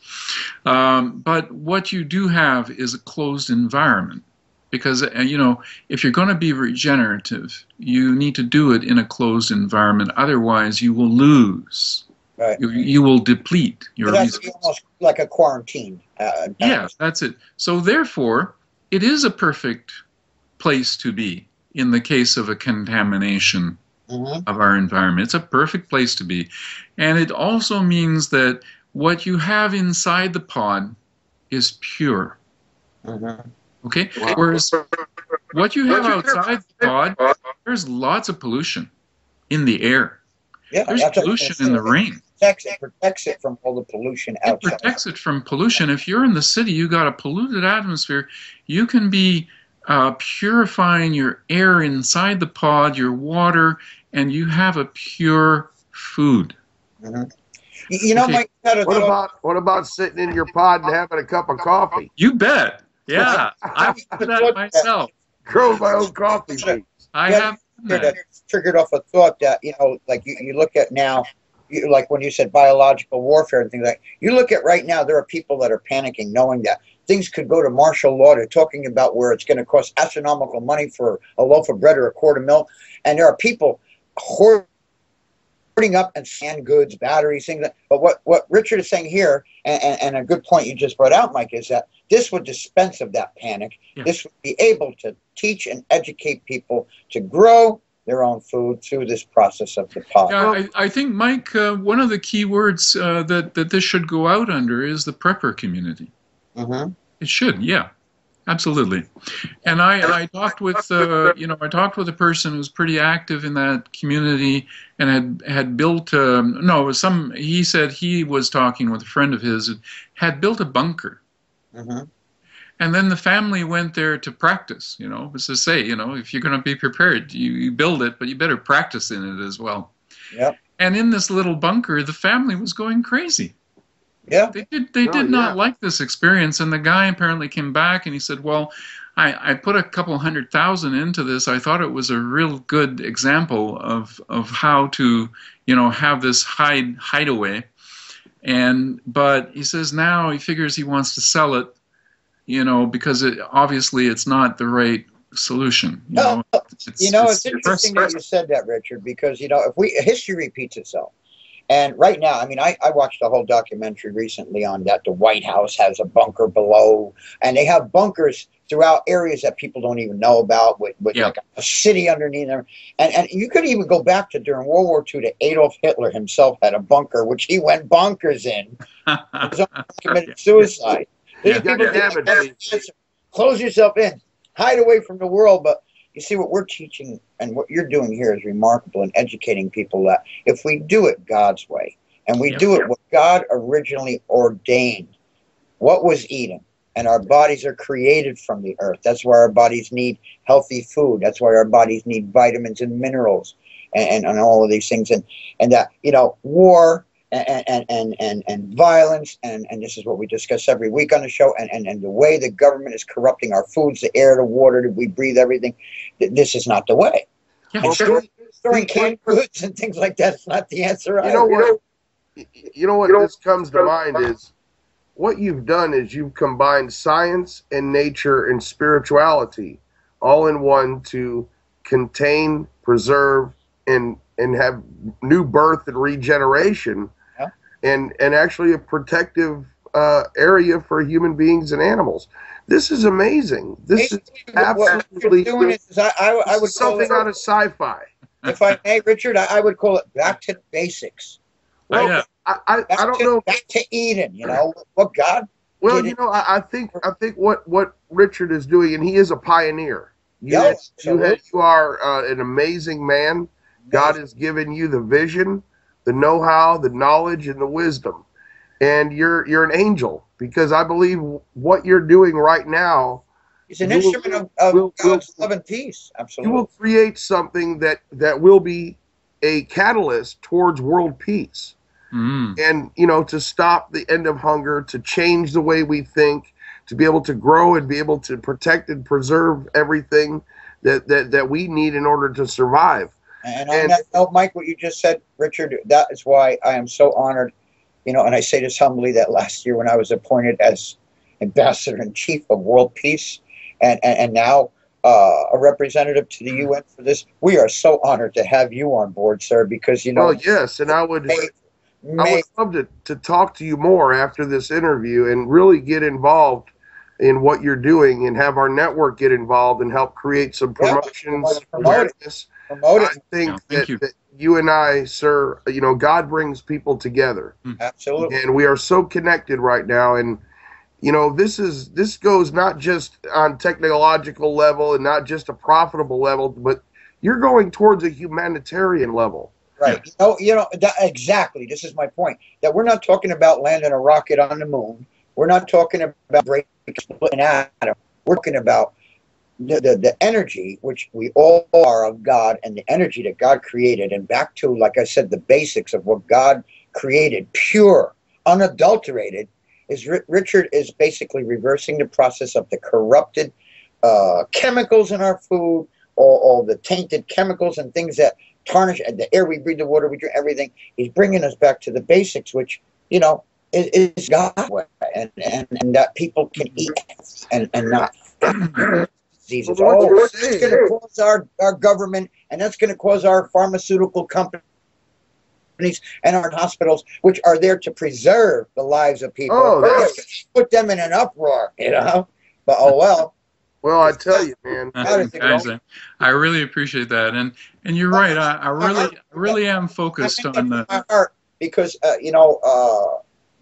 But what you do have is a closed environment, because you know, if you're going to be regenerative, you need to do it in a closed environment. Otherwise, you will lose. Right. You will deplete your resources. Almost like a quarantine. Yeah, that's it. So therefore, it is a perfect place to be in the case of a contamination of our environment. It's a perfect place to be. And it also means that what you have inside the pod is pure. Okay? Wow. Whereas what you have outside the pod, there's lots of pollution in the air. Yeah, there's pollution in the rain. It protects it from all the pollution outside. It protects it from pollution. If you're in the city, you got a polluted atmosphere. You can be purifying your air inside the pod, your water, and you have a pure food. You know, Mike, what about sitting in your pod and having a cup of coffee? You bet. Yeah, I've done that myself. Grow my own coffee beans. I have that. Triggered off a thought that, you know, like you look at now, like when you said biological warfare and things like that, you look at right now, there are people that are panicking knowing that things could go to martial law. They're talking about where it's going to cost astronomical money for a loaf of bread or a quart of milk. And there are people hoarding putting up and sand goods, batteries, things like that. But what Richard is saying here, and a good point you just brought out, Mike, is that this would dispense of that panic. Yeah. This would be able to teach and educate people to grow their own food through this process of the pod. Yeah, I think, Mike, one of the key words that this should go out under is the prepper community. Mm-hmm. It should, yeah, absolutely. And I talked with I talked with a person who's pretty active in that community and had built he said he was talking with a friend of his, had built a bunker. Mm-hmm. And then the family went there to practice, was to say, if you're going to be prepared, you build it, but you better practice in it as well. Yep. And in this little bunker, the family was going crazy. Yeah. They did not like this experience. And the guy apparently came back and he said, well, I put a couple $100,000 into this. I thought it was a real good example of how to, have this hideaway. But he says now he figures he wants to sell it, because obviously it's not the right solution. It's interesting that you said that, Richard, because if history repeats itself, and right now, I watched a whole documentary recently on that. The White House has a bunker below, and they have bunkers throughout areas that people don't even know about, with like a city underneath them. And you could even go back to during World War II to Adolf Hitler himself had a bunker, which he went bonkers in. Committed suicide. Close yourself in, hide away from the world. But you see, what we're teaching and what you're doing here is remarkable in educating people that if we do it God's way and we do it what God originally ordained, what was Eden, and our bodies are created from the earth. That's why our bodies need healthy food. That's why our bodies need vitamins and minerals and all of these things. And that, war and violence, and this is what we discuss every week on the show, and the way the government is corrupting our foods, the air, the water that we breathe, everything. This is not the way. Yeah. And storing canned goods and things like that's not the answer. You know what this comes to mind is what you've done is you've combined science and nature and spirituality all in one to contain, preserve, and have new birth and regeneration. And actually a protective area for human beings and animals. This is amazing. This is absolutely I would something out of sci-fi. If I may, Richard, I would call it back to the basics. Well, I don't know. Back to Eden, what God. Well, I think what Richard is doing, and he is a pioneer. You are an amazing man. God has given you the vision, the know-how, the knowledge, and the wisdom. And you're an angel, because I believe what you're doing right now is an instrument of God's love and peace. Absolutely. You will create something that will be a catalyst towards world peace. And, to stop the end of hunger, to change the way we think, to be able to grow and be able to protect and preserve everything that we need in order to survive. And on that note, Mike, what you just said, Richard, that is why I am so honored, and I say this humbly, that last year when I was appointed as Ambassador-in-Chief of World Peace and now a representative to the UN for this, we are so honored to have you on board, sir, because, Well, yes, and I would love to talk to you more after this interview and really get involved in what you're doing and have our network get involved and help create some promotions, awareness. I think that you and I, sir, God brings people together. Absolutely. And we are so connected right now. And, this goes not just on technological level and not just a profitable level, but you're going towards a humanitarian level. Right. Exactly. This is my point. That we're not talking about landing a rocket on the moon. We're not talking about breaking an atom. We're talking about the energy, which we all are of God, and the energy that God created, and back to, like I said, the basics of what God created, pure, unadulterated, is Richard is basically reversing the process of the corrupted chemicals in our food, all the tainted chemicals and things that tarnish the air we breathe, the water we drink, everything. He's bringing us back to the basics, which, is God's way, and that people can eat and not diseases. It's going to cause our government, and that's going to cause our pharmaceutical companies companies and our hospitals, which are there to preserve the lives of people. Oh, put them in an uproar, you know. But oh well. Well, I tell you, man. Guys, I really appreciate that, and you're right. I really am focused on the my heart because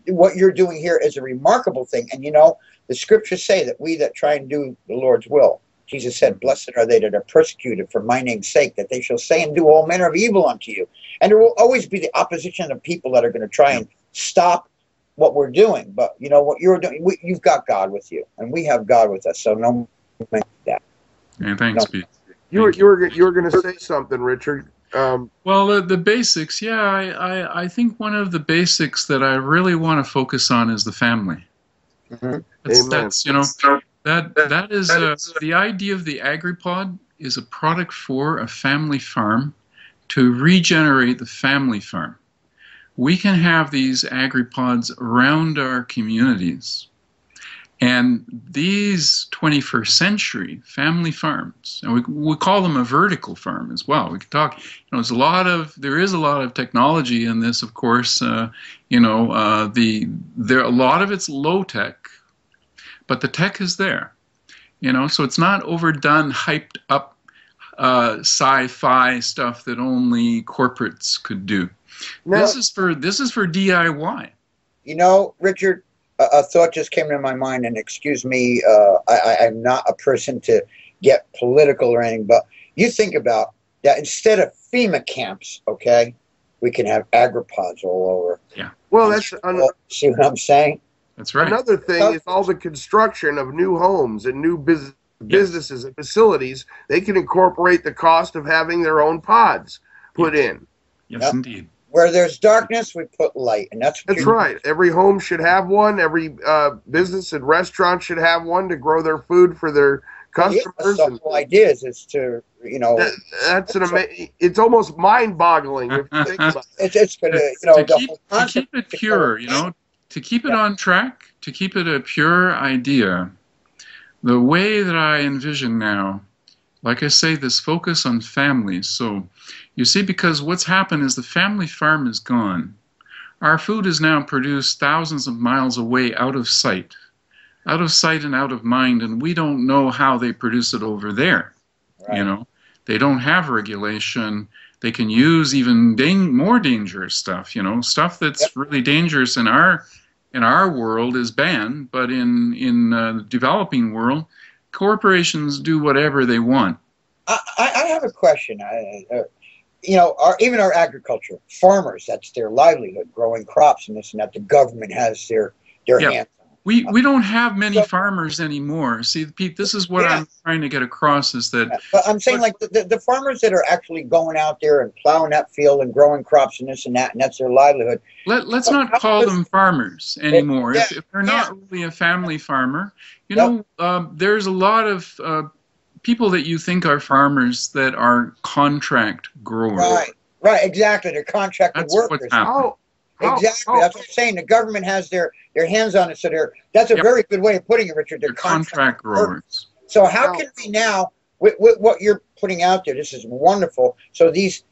what you're doing here is a remarkable thing, and the scriptures say that we that try and do the Lord's will. Jesus said, "Blessed are they that are persecuted for my name's sake, that they shall say and do all manner of evil unto you." And there will always be the opposition of people that are going to try and stop what we're doing. But what you're doing, you've got God with you, and we have God with us. So no, that. Yeah, thanks, Pete. You were going to say something, Richard. Well, the basics. Yeah, I think one of the basics that I really want to focus on is the family. Amen. That's that is the idea of the agripod is a product for a family farm to regenerate the family farm. We can have these agripods around our communities, and these 21st century family farms, and we call them a vertical farm as well. We could talk. There is a lot of technology in this, of course. A lot of it's low tech. But the tech is there, so it's not overdone, hyped up sci-fi stuff that only corporates could do. Now, this is for DIY. Richard, a thought just came to my mind, and excuse me, I'm not a person to get political or anything, but you think about that instead of FEMA camps, okay, we can have agripods all over. Yeah. Well, see what I'm saying? That's right. Another thing is all the construction of new homes and new businesses and facilities. They can incorporate the cost of having their own pods put in. Yes, indeed. Where there's darkness, we put light, and that's right. Every home should have one. Every business and restaurant should have one to grow their food for their customers. The whole idea is to that's an amazing. It's almost mind-boggling if you think about it. It's going to keep it pure, To keep it on track, to keep it a pure idea, the way that I envision now, like I say, this focus on families. So, you see, because what's happened is the family farm is gone. Our food is now produced thousands of miles away, out of sight and out of mind, and we don't know how they produce it over there. Right. They don't have regulation. They can use even more dangerous stuff, stuff that's really dangerous in our world is banned, but in the developing world, corporations do whatever they want. I have a question. Even our agriculture, farmers, that's their livelihood, growing crops and this and that. The government has their hands on. We don't have many farmers anymore. See, Pete, this is what I'm trying to get across is that... But I'm saying, the farmers that are actually going out there and plowing that field and growing crops and this and that, and that's their livelihood. Let's not call them farmers anymore. If they're not really a family farmer, there's a lot of people that you think are farmers that are contract growers. Right, exactly. They're contracted workers. What's happening. Exactly. That's what I'm saying. The government has their hands on it. So that's a very good way of putting it, Richard. They're contract growers. So how can we now, with what you're putting out there, this is wonderful. So these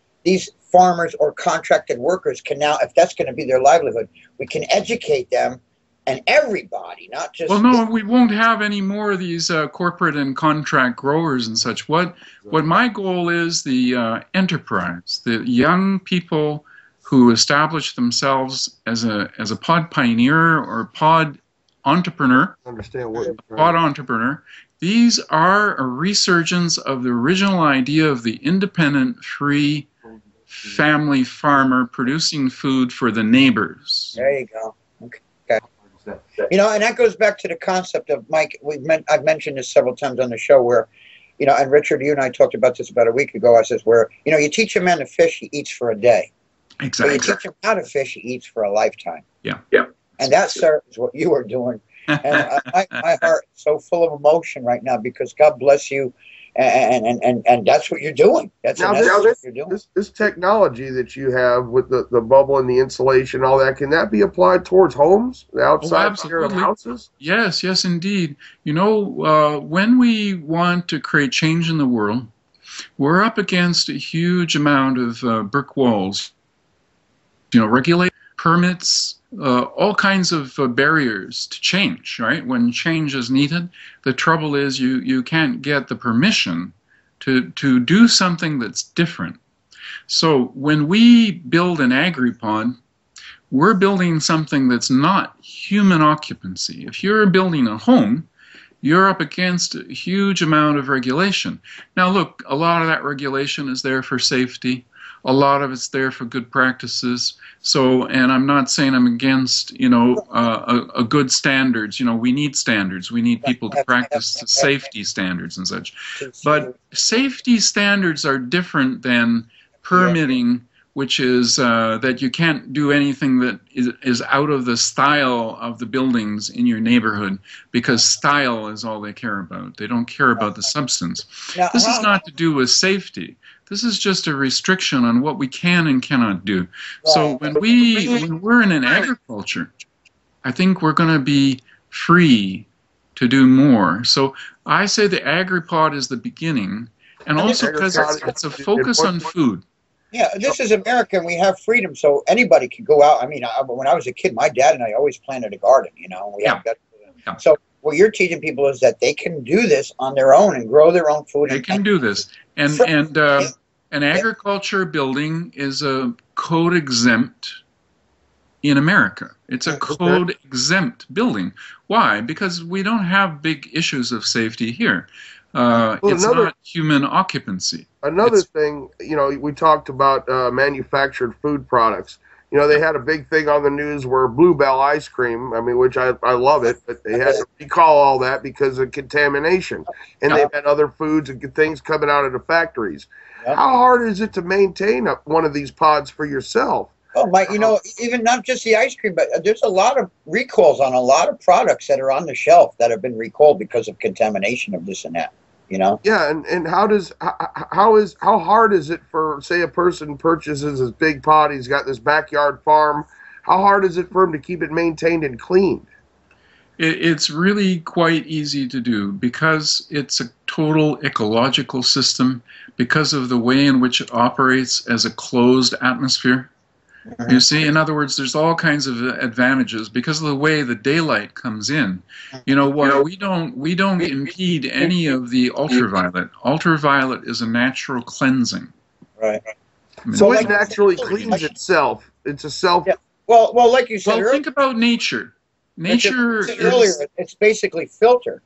farmers or contracted workers can now, if that's going to be their livelihood, we can educate them and everybody, not just... Well, no, we won't have any more of these corporate and contract growers and such. What my goal is, the enterprise, the young people who establish themselves as a pod pioneer or pod entrepreneur. Pod entrepreneur. These are a resurgence of the original idea of the independent, free family farmer producing food for the neighbors. There you go. Okay. And that goes back to the concept of, Mike, I've mentioned this several times on the show where, and Richard, you and I talked about this about a week ago. I says where, you teach a man to fish, he eats for a day. Exactly. But you teach him how to fish, he eats for a lifetime. Yeah. And that, sir, is what you are doing. And my heart is so full of emotion right now because God bless you, and that's what you're doing. That's what you're doing. This technology that you have with the bubble and the insulation, all that, can that be applied towards homes, the outside of houses? Yes, indeed. When we want to create change in the world, we're up against a huge amount of brick walls. regulate permits, all kinds of barriers to change, right? When change is needed, the trouble is you can't get the permission to do something that's different. So when we build an agripod, we're building something that's not human occupancy. If you're building a home, you're up against a huge amount of regulation. Now look, a lot of that regulation is there for safety. A lot of it's there for good practices. So, and I'm not saying I'm against, a good standards. We need standards. We need people to practice safety standards and such. But safety standards are different than permitting, which is that you can't do anything that is out of the style of the buildings in your neighborhood, because style is all they care about. They don't care about the substance. Now, this is not to do with safety. This is just a restriction on what we can and cannot do. Right. So when we're in an agriculture, I think we're going to be free to do more. So I say the agripod is the beginning, and also because it's a focus on food. Yeah, this is America, and we have freedom, so anybody can go out. I mean, when I was a kid, my dad and I always planted a garden, So what you're teaching people is that they can do this on their own and grow their own food. They can do this. And an agriculture building is a code exempt in America. It's a code exempt building. Why? Because we don't have big issues of safety here. It's not human occupancy. Another thing, we talked about manufactured food products. They had a big thing on the news where Bluebell ice cream, which I love it, but they had to recall all that because of contamination. And they've had other foods and things coming out of the factories. Yep. How hard is it to maintain one of these pods for yourself? Oh, even not just the ice cream, but there's a lot of recalls on a lot of products that are on the shelf that have been recalled because of contamination of this and that. Yeah, and how hard is it for, say, a person purchases this big pod, he's got this backyard farm, how hard is it for him to keep it maintained and cleaned? It's really quite easy to do because it's a total ecological system, because of the way in which it operates as a closed atmosphere. You see, in other words, there's all kinds of advantages because of the way the daylight comes in. We don't impede any of the ultraviolet. Ultraviolet is a natural cleansing. Right. So it naturally cleans itself. It's a self. Yeah. Well, like you said earlier, think about nature. Nature is, it's basically filter.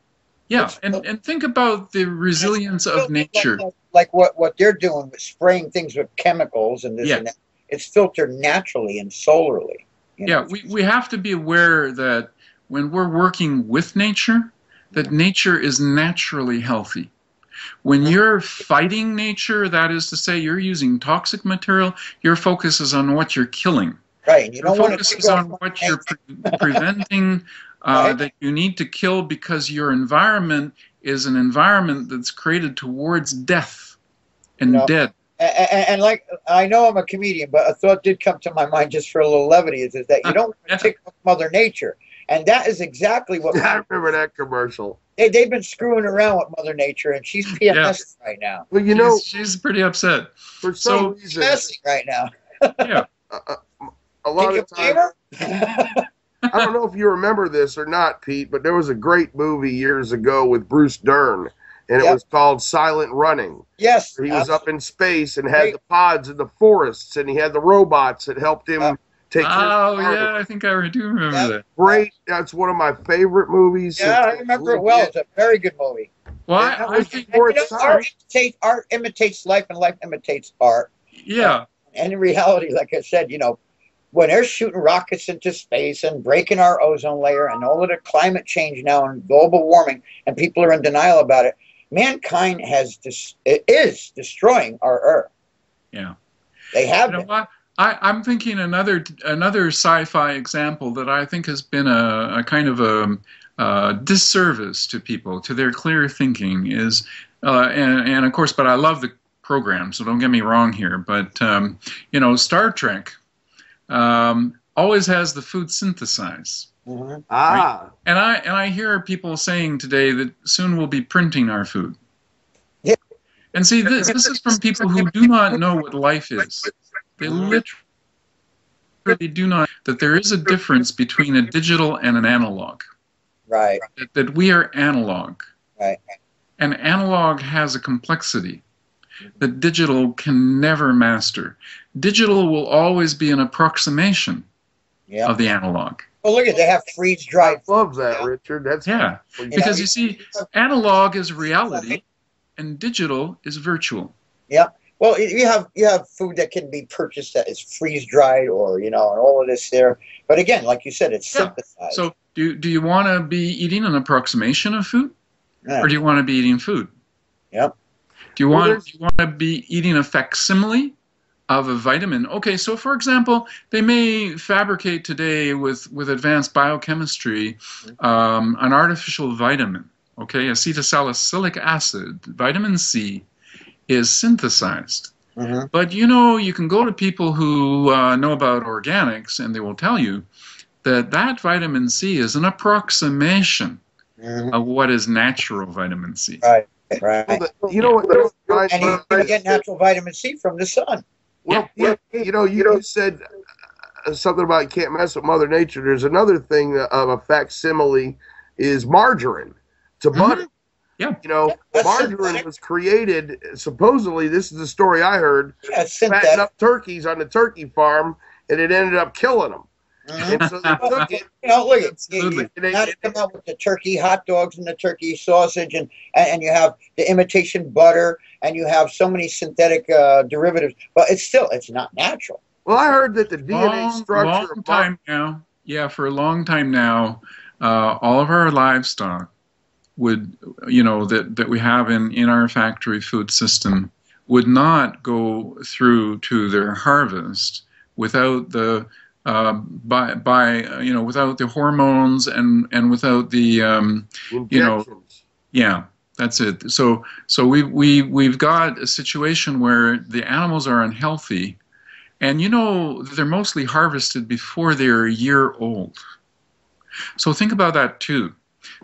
Yeah, and think about the resilience of nature. Like what they're doing with spraying things with chemicals and this and that. It's filtered naturally and solarly. Yeah, we have to be aware that when we're working with nature, that nature is naturally healthy. When you're fighting nature, that is to say, you're using toxic material, your focus is on what you're killing. Right. Your focus is on what you're preventing, that you need to kill, because your environment is an environment that's created towards death and dead. And like, I know I'm a comedian, but a thought did come to my mind just for a little levity, is that you don't tick off Mother Nature. And that is exactly what... I remember that commercial. They've been screwing around with Mother Nature, and she's PMSing right now. Well, she's pretty upset. For some reason... PMSing right now. Yeah. A lot of times... I don't know if you remember this or not, Pete, but there was a great movie years ago with Bruce Dern. And it was called Silent Running. Yes. He was up in space and had the pods in the forests, and he had the robots that helped him take care of the yeah, I think I do remember that. Great. That's one of my favorite movies. Yeah, I remember it well. It's a very good movie. Well, I think art imitates life, and life imitates art. Yeah. And in reality, like I said, when they're shooting rockets into space and breaking our ozone layer and all of the climate change now and global warming, and people are in denial about it, mankind is destroying our Earth. Yeah, they have been. I'm thinking another sci-fi example that I think has been a kind of a disservice to people, to their clear thinking, is and of course, but I love the program, so don't get me wrong here. But Star Trek always has the food synthesized. Mm-hmm. Right? And I hear people saying today that soon we'll be printing our food. Yeah. And see, this is from people who do not know what life is. They literally really do not that there is a difference between a digital and an analog. Right. That we are analog. Right. And analog has a complexity that digital can never master. Digital will always be an approximation of the analog. Well, look at they have freeze-dried. I love that, Richard. That's because you see, analog is reality, and digital is virtual. Yeah. Well, you have food that can be purchased that is freeze-dried, or and all of this there. But again, like you said, it's synthesized. So do you want to be eating an approximation of food, or do you want to be eating food? Yep. Do you want to be eating a facsimile of a vitamin? Okay, so for example, they may fabricate today with advanced biochemistry an artificial vitamin. Okay, acetylsalicylic acid, vitamin C, is synthesized. But you can go to people who know about organics, and they will tell you that vitamin C is an approximation of what is natural vitamin C. Right. Right. Well, you know what? And you can get natural vitamin C from the sun. Well, you said something about you can't mess with Mother Nature. There's another thing of a facsimile is margarine. It's a butter. Yeah. Margarine was created, supposedly, this is the story I heard, fatting up turkeys on the turkey farm, and it ended up killing them. And so they took it. Look at now they come out with the turkey hot dogs and the turkey sausage, and you have the imitation butter, and you have so many synthetic derivatives, but it's not natural. Well, I heard that the DNA structure of time now, for a long time now, all of our livestock would, that we have in our factory food system would not go through to their harvest without the without the hormones and without the injections. That's it. So we've got a situation where the animals are unhealthy, and they're mostly harvested before they're a year old. So think about that too.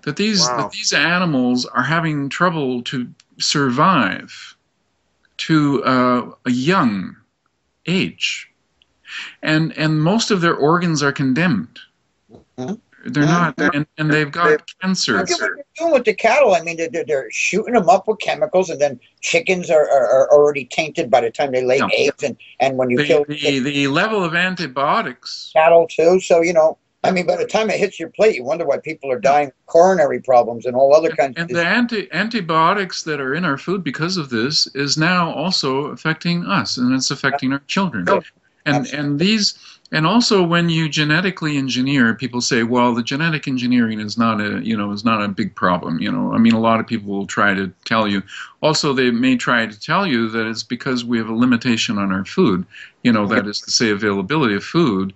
That these animals are having trouble to survive to a young age. And most of their organs are condemned. They're not, and they've got cancer. Look at what they're doing with the cattle. I mean, they're shooting them up with chemicals, and then chickens are already tainted by the time they lay eggs. And when you kill the level of antibiotics, cattle too. So I mean, by the time it hits your plate, you wonder why people are dying of coronary problems and all other kinds of diseases. And the antibiotics that are in our food because of this is now also affecting us, and it's affecting our children. And also when you genetically engineer, people say, well, the genetic engineering is not a big problem. I mean, a lot of people will try to tell you. Also, they may try to tell you that it's because we have a limitation on our food. That is to say, availability of food.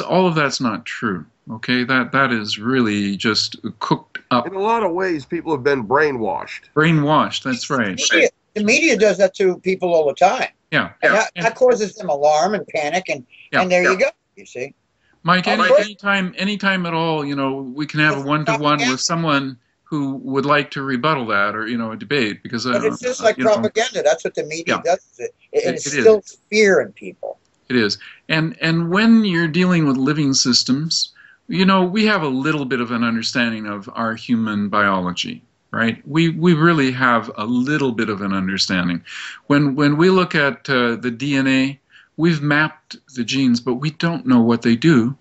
All of that's not true. Okay, that is really just cooked up. In a lot of ways, people have been brainwashed. Brainwashed. That's right. The media does that to people all the time. Yeah. And that causes them alarm and panic, and there you go. You see, Mike. Anytime at all, we can have a one-to-one with someone who would like to rebuttal that, or a debate, because but it's just like propaganda. That's what the media does. It instills fear in people. It is, and when you're dealing with living systems, we have a little bit of an understanding of our human biology. Right, we really have a little bit of an understanding. When we look at the DNA, we've mapped the genes, but we don't know what they do.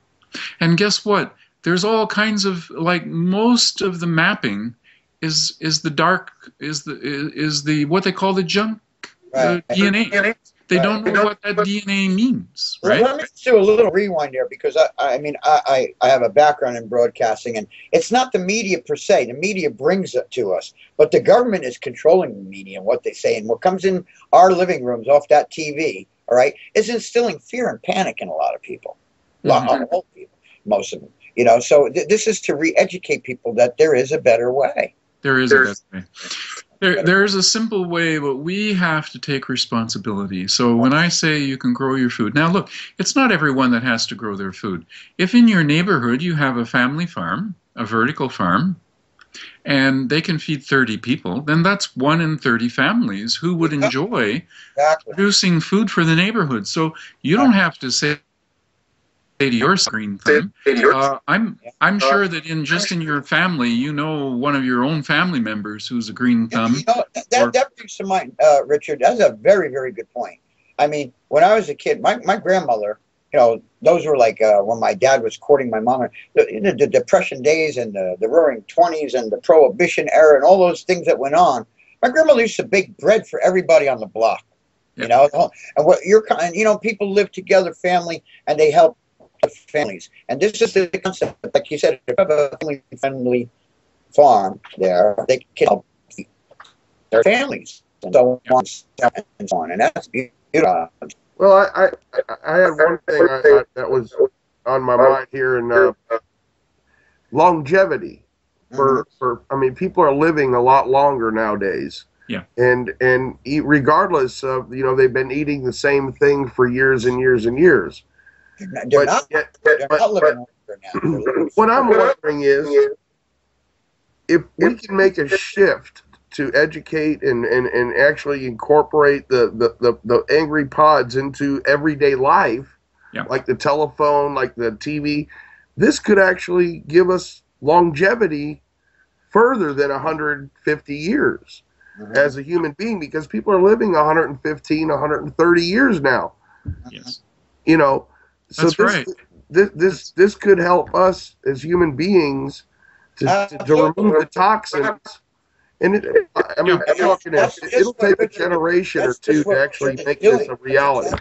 And guess what? There's all kinds of most of the mapping is the what they call the junk DNA. They don't know what that DNA means, right? Let me do a little rewind there, because I have a background in broadcasting, and it's not the media per se. The media brings it to us, but the government is controlling the media and what they say, and what comes in our living rooms off that TV, all right, is instilling fear and panic in a lot of people, all people, most of them. So this is to re-educate people that there is a better way. There is a better way. There's a simple way, but we have to take responsibility. So when I say you can grow your food, now look, it's not everyone that has to grow their food. If in your neighborhood you have a family farm, a vertical farm, and they can feed 30 people, then that's 1 in 30 families who would enjoy producing food for the neighborhood. So you don't have to say to your green thumb. I'm sure that just in your family, you know one of your own family members who's a green thumb. You know, that brings to mind, Richard. That's a very, very good point. I mean, when I was a kid, my grandmother, you know, those were like when my dad was courting my mom, the Depression days and the Roaring '20s and the Prohibition era and all those things that went on. My grandmother used to bake bread for everybody on the block. You know, and what you're, you know, people live together, family, and they help the families. And this is the concept, like you said, if you have a family-friendly farm there, they can help their families and so on and so on. And that's beautiful. Well, I had one thing that was on my mind here, and longevity. I mean, people are living a lot longer nowadays. Yeah. And regardless of, you know, they've been eating the same thing for years and years and years. They're not living longer now. What I'm wondering is, if we can make a shift to educate and actually incorporate the angry pods into everyday life, like the telephone, like the TV, this could actually give us longevity further than 150 years as a human being, because people are living 115, 130 years now. Yes. You know, so that's right. This could help us as human beings to remove the toxins. And I mean, it'll take a generation or two to actually make this a reality.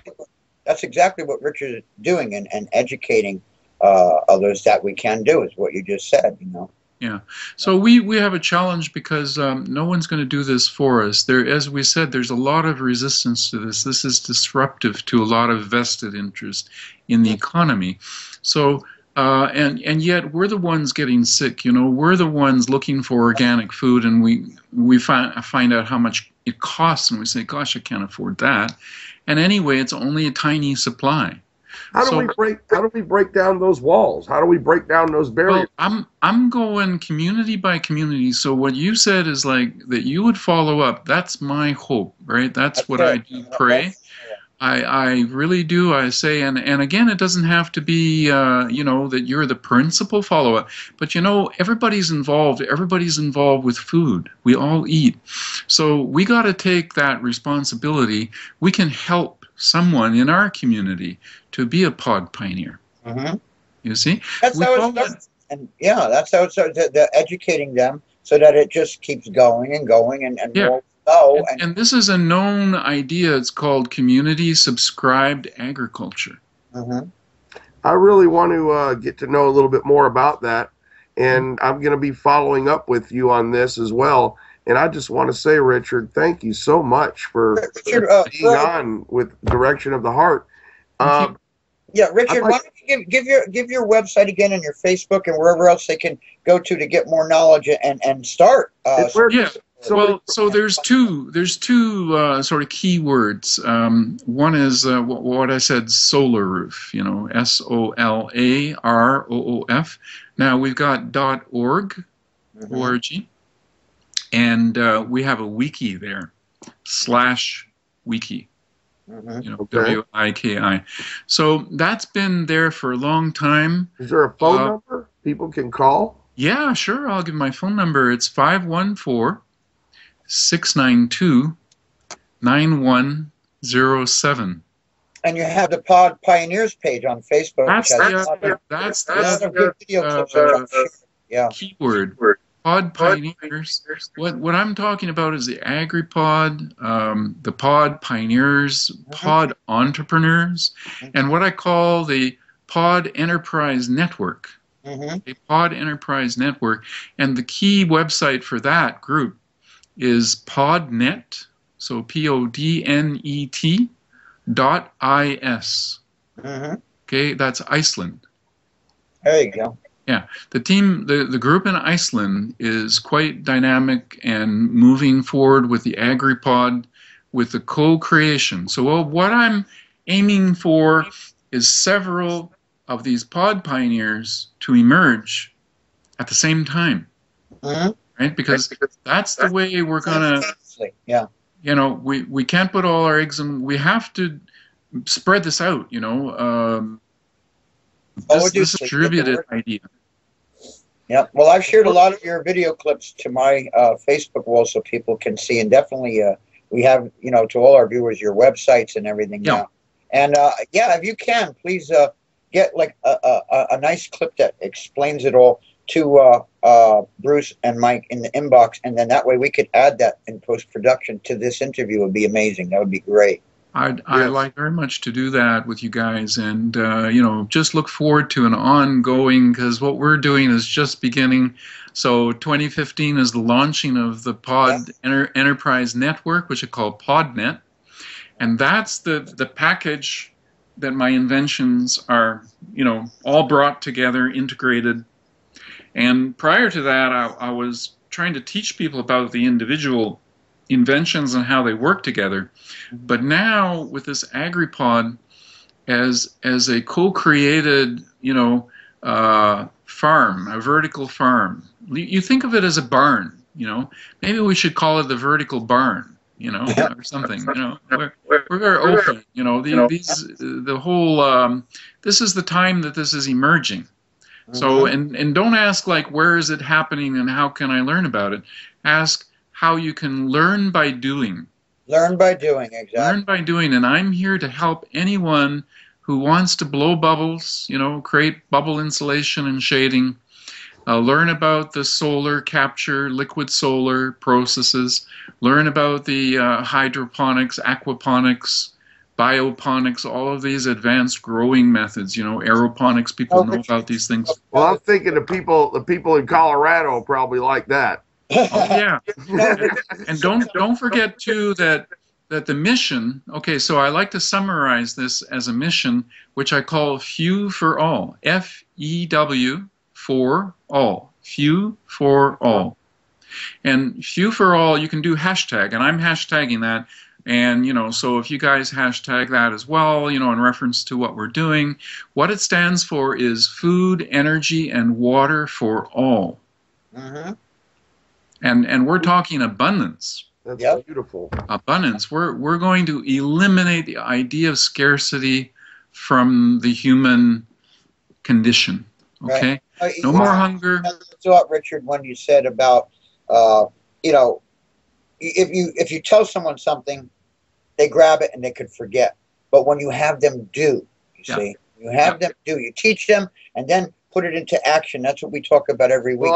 That's exactly what Richard is doing, and educating others that we can do is what you just said, you know. Yeah. So we have a challenge because no one's going to do this for us. There, as we said, there's a lot of resistance to this. This is disruptive to a lot of vested interest in the economy. So, and yet we're the ones getting sick. You know, we're the ones looking for organic food, and we find out how much it costs, and we say, "Gosh, I can't afford that." And anyway, it's only a tiny supply. How do we break down those walls? How do we break down those barriers? Well, I'm going community by community. So what you said is like that you would follow up. That's my hope, right? That's what I do pray. I really do. I say, and again, it doesn't have to be, you know, that you're the principal follow-up. But, you know, everybody's involved. Everybody's involved with food. We all eat. So we got to take that responsibility. We can help someone in our community to be a pod pioneer. You see? That's how it starts. And yeah, that's how it starts, the educating them so that it just keeps going and going and more. And this is a known idea. It's called community subscribed agriculture. I really want to get to know a little bit more about that, and I'm going to be following up with you on this as well. And I just want to say, Richard, thank you so much for being on with Direction of the Heart. Yeah, Richard, why don't you give your website again and your Facebook and wherever else they can go to get more knowledge and start. So there's two sort of keywords. One is what I said, Solaroof. You know, SOLAROOF. Now we've got .org, .org, and we have a wiki there, /wiki. You know, WIKI. So that's been there for a long time. Is there a phone number people can call? Yeah, sure. I'll give my phone number. It's 514-692-9107. And you have the Pod Pioneers page on Facebook. That's keyword. Pod Pioneers. What I'm talking about is the AgriPod, the Pod Pioneers, Pod Entrepreneurs, and what I call the Pod Enterprise Network. A Pod Enterprise Network. And the key website for that group is podnet, so PODNET.is. Okay, that's Iceland. There you go. Yeah, the team, the group in Iceland is quite dynamic and moving forward with the AgriPod, with the co-creation. So what I'm aiming for is several of these pod pioneers to emerge at the same time, right? Because that's the way we're gonna. You know, we can't put all our eggs in. We have to spread this out. You know. this distributed idea. Yeah, well, I've shared a lot of your video clips to my Facebook wall so people can see, and definitely we have, to all our viewers, your websites and everything now. And yeah, if you can, please get like a nice clip that explains it all to Bruce and Mike in the inbox, and then that way we could add that in post-production to this interview. It would be amazing. That would be great. I'd like very much to do that with you guys, and just look forward to an ongoing, because what we're doing is just beginning. So 2015 is the launching of the Pod Enterprise Network, which is called PodNet, and that's the package that my inventions are, all brought together, integrated. And prior to that, I was trying to teach people about the individual inventions and how they work together. But now with this AgriPod as a co-created, farm, a vertical farm. You think of it as a barn, Maybe we should call it the vertical barn, or something. We're very open, the whole. This is the time that this is emerging. So and don't ask like where is it happening and how can I learn about it. Ask how you can learn by doing. Learn by doing, exactly. Learn by doing, and I'm here to help anyone who wants to blow bubbles, create bubble insulation and shading, learn about the solar capture, liquid solar processes, learn about the hydroponics, aquaponics, bioponics, all of these advanced growing methods, aeroponics, people know about these things. Well, I'm thinking the people in Colorado probably like that. Oh yeah, and don't forget too that the mission. Okay, so I like to summarize this as a mission, which I call FEW for All. FEW for all. FEW for all. And FEW for all, you can do hashtag, and I'm hashtagging that. And so if you guys hashtag that as well, in reference to what we're doing, what it stands for is food, energy, and water for all. Mm-hmm. And we're talking abundance. That's beautiful. Abundance. We're going to eliminate the idea of scarcity from the human condition. Okay? Right. No more hunger. I thought, Richard, when you said about, if you tell someone something, they grab it and they could forget. But when you have them do, see, you have them do. You teach them and then put it into action. That's what we talk about every week.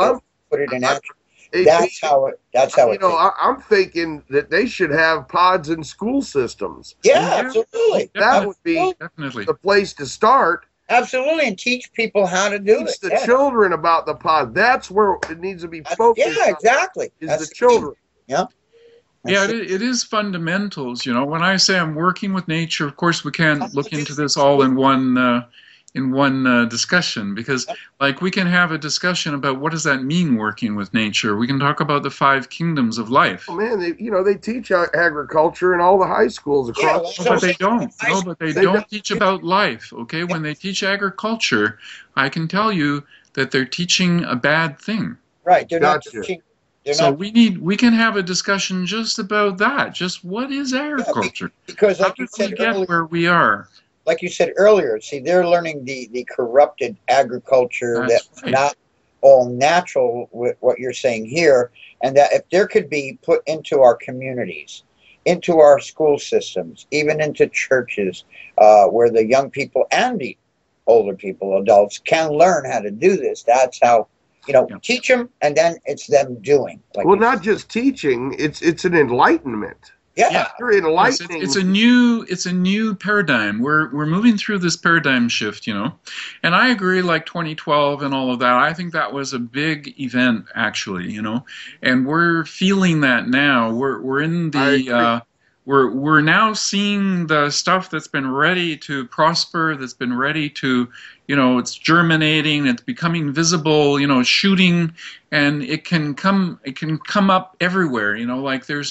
Put it in action. That's how it. I'm thinking that they should have pods in school systems. Yeah, absolutely. That would be definitely the place to start. Absolutely, and teach people how to do it. Teach the children about the pod. That's where it needs to be focused. Yeah, exactly. Is the children. Yeah. Yeah, it is fundamentals. When I say I'm working with nature, of course we can't look into this all in one discussion, because like we can have a discussion about what does that mean, working with nature. We can talk about the 5 kingdoms of life. Oh man, they teach agriculture in all the high schools across. But they don't. No, but they don't teach about life. Okay, when they teach agriculture, I can tell you that they're teaching a bad thing. Right, they're not teaching. So we can have a discussion just about that. Just what is agriculture? Because like you said earlier, where we are. Like you said earlier, see, they're learning the corrupted agriculture that's not all natural with what you're saying here, and that if there could be put into our communities, into our school systems, even into churches, where the young people and the older people, adults, can learn how to do this. That's how. Teach them, and then it's them doing. Well, not just teaching; it's an enlightenment. Yeah, you're enlightening. It's a new paradigm. We're moving through this paradigm shift, and I agree. Like 2012 and all of that, I think that was a big event, actually, and we're feeling that now. We're in the. We're now seeing the stuff that's been ready to prosper, that's been ready to, it's germinating, it's becoming visible, shooting, and it can come up everywhere, like there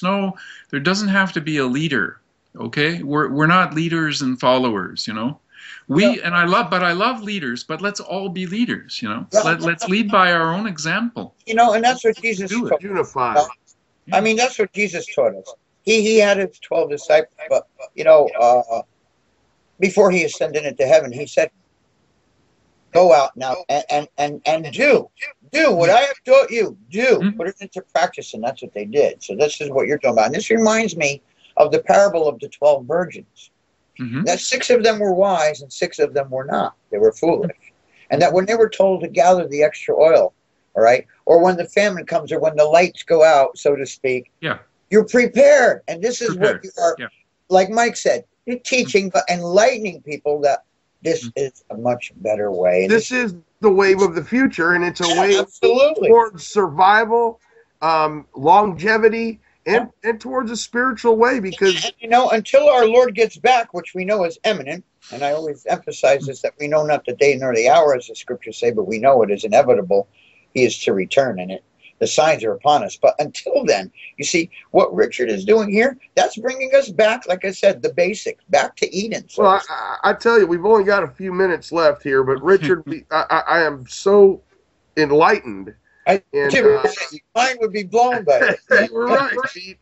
doesn't have to be a leader, okay? We're not leaders and followers, I love leaders, but let's all be leaders, Let's lead by our own example. And that's what Jesus taught us. Unify. I mean, that's what Jesus taught us. He had his 12 disciples, but, before he ascended into heaven, he said, Go out now and do what I have taught you. Put it into practice, and that's what they did. So this is what you're talking about. And this reminds me of the parable of the 12 virgins. That 6 of them were wise and 6 of them were not. They were foolish. And that when they were told to gather the extra oil, all right, or when the famine comes or when the lights go out, so to speak, you're prepared. And this is what you are, like Mike said, you're teaching, but enlightening people that this is a much better way. And this is the wave of the future, and it's a wave towards survival, longevity, and towards a spiritual way, because and, you know, until our Lord gets back, which we know is imminent, and I always emphasize this, that we know not the day nor the hour, as the scriptures say, but we know it is inevitable. He is to return, and the signs are upon us. But until then, you see, what Richard is doing here, that's bringing us back, like I said, the basics, back to Eden. So well, I tell you, we've only got a few minutes left here, but Richard, I am so enlightened. Mine would be blown by it. You're right, Pete.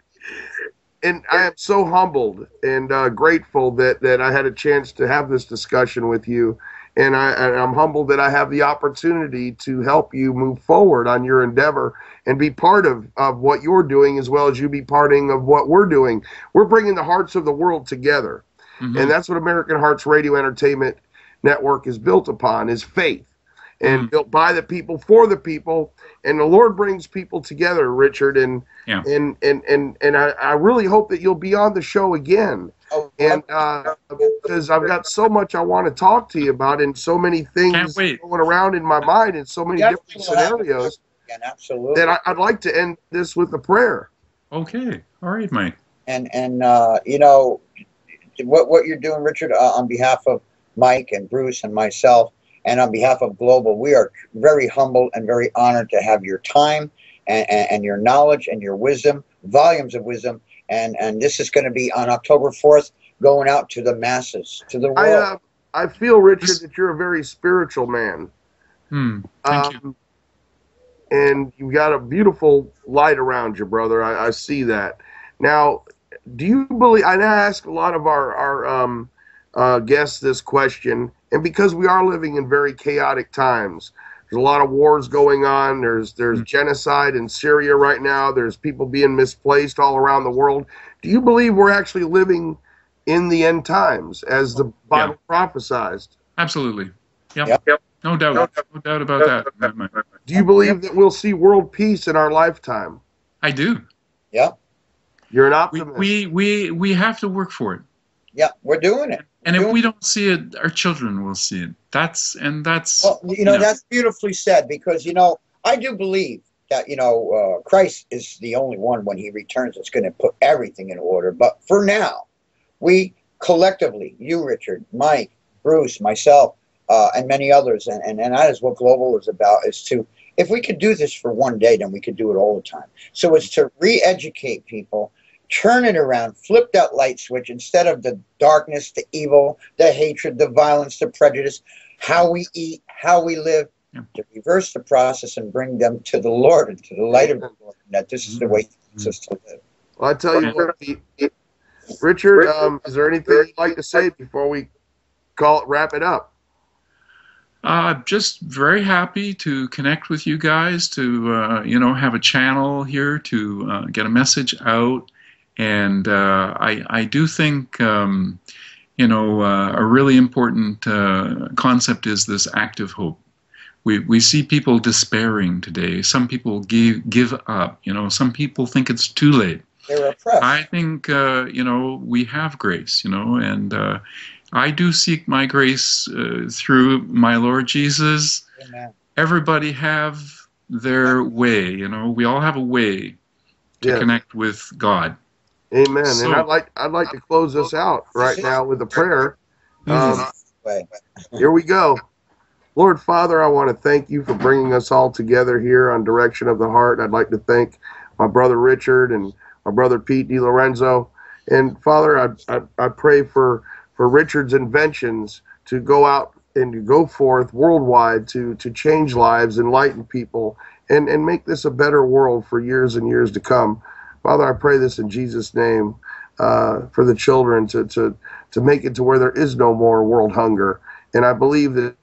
And I am so humbled and grateful that I had a chance to have this discussion with you. And I'm humbled that I have the opportunity to help you move forward on your endeavor and be part of what you're doing, as well as you be parting of what we're doing. We're bringing the hearts of the world together. And that's what American Hearts Radio Entertainment Network is built upon, is faith. And built by the people, for the people, and the Lord brings people together, Richard. And I really hope that you'll be on the show again. And because I've got so much I want to talk to you about, and so many things going around in my mind, in so many different scenarios, that I'd like to end this with a prayer. Okay, all right, Mike. And you know what you're doing, Richard, on behalf of Mike and Bruce and myself. And on behalf of Global, we are very humbled and very honored to have your time and your knowledge and your wisdom, volumes of wisdom. And this is going to be on October 4th, going out to the masses, to the world. I feel, Richard, that you're a very spiritual man. Thank you. And you've got a beautiful light around you, brother. I see that. Now, do you believe, I ask a lot of our guests this question, and because we are living in very chaotic times, there's a lot of wars going on. There's genocide in Syria right now. There's people being misplaced all around the world. Do you believe we're actually living in the end times, as the Bible prophesied? Absolutely. Yep. No doubt. No doubt about that. Do you believe that we'll see world peace in our lifetime? I do. Yeah. You're an optimist. We have to work for it. Yeah, we're doing it. And if we don't see it, our children will see it. That's well, that's beautifully said, because I do believe that Christ is the only one, when he returns, that's going to put everything in order. But for now, we collectively, you, Richard, Mike, Bruce, myself, and many others, and that is what Global is about, is to, if we could do this for one day, then we could do it all the time. So it's to re-educate people, turn it around, flip that light switch, instead of the darkness, the evil, the hatred, the violence, the prejudice, how we eat, how we live, to reverse the process and bring them to the Lord and to the light of the Lord, and that this is the way He wants us to live. Well, I tell you what, Richard, is there anything you'd like to say before we wrap it up? Just very happy to connect with you guys, to have a channel here to get a message out. And I do think, a really important concept is this active hope. We see people despairing today. Some people give up. Some people think it's too late. They're oppressed. I think, we have grace, and I do seek my grace through my Lord Jesus. Amen. Everybody have their way. We all have a way to connect with God. Amen. So, and I'd like to close this out right now with a prayer. Here we go. Lord Father, I want to thank you for bringing us all together here on Direction of the Heart. I'd like to thank my brother Richard and my brother Pete DeLorenzo. And Father, I pray for Richard's inventions to go out and to go forth worldwide to change lives, enlighten people, and make this a better world for years and years to come. Father, I pray this in Jesus' name for the children to make it to where there is no more world hunger. And I believe that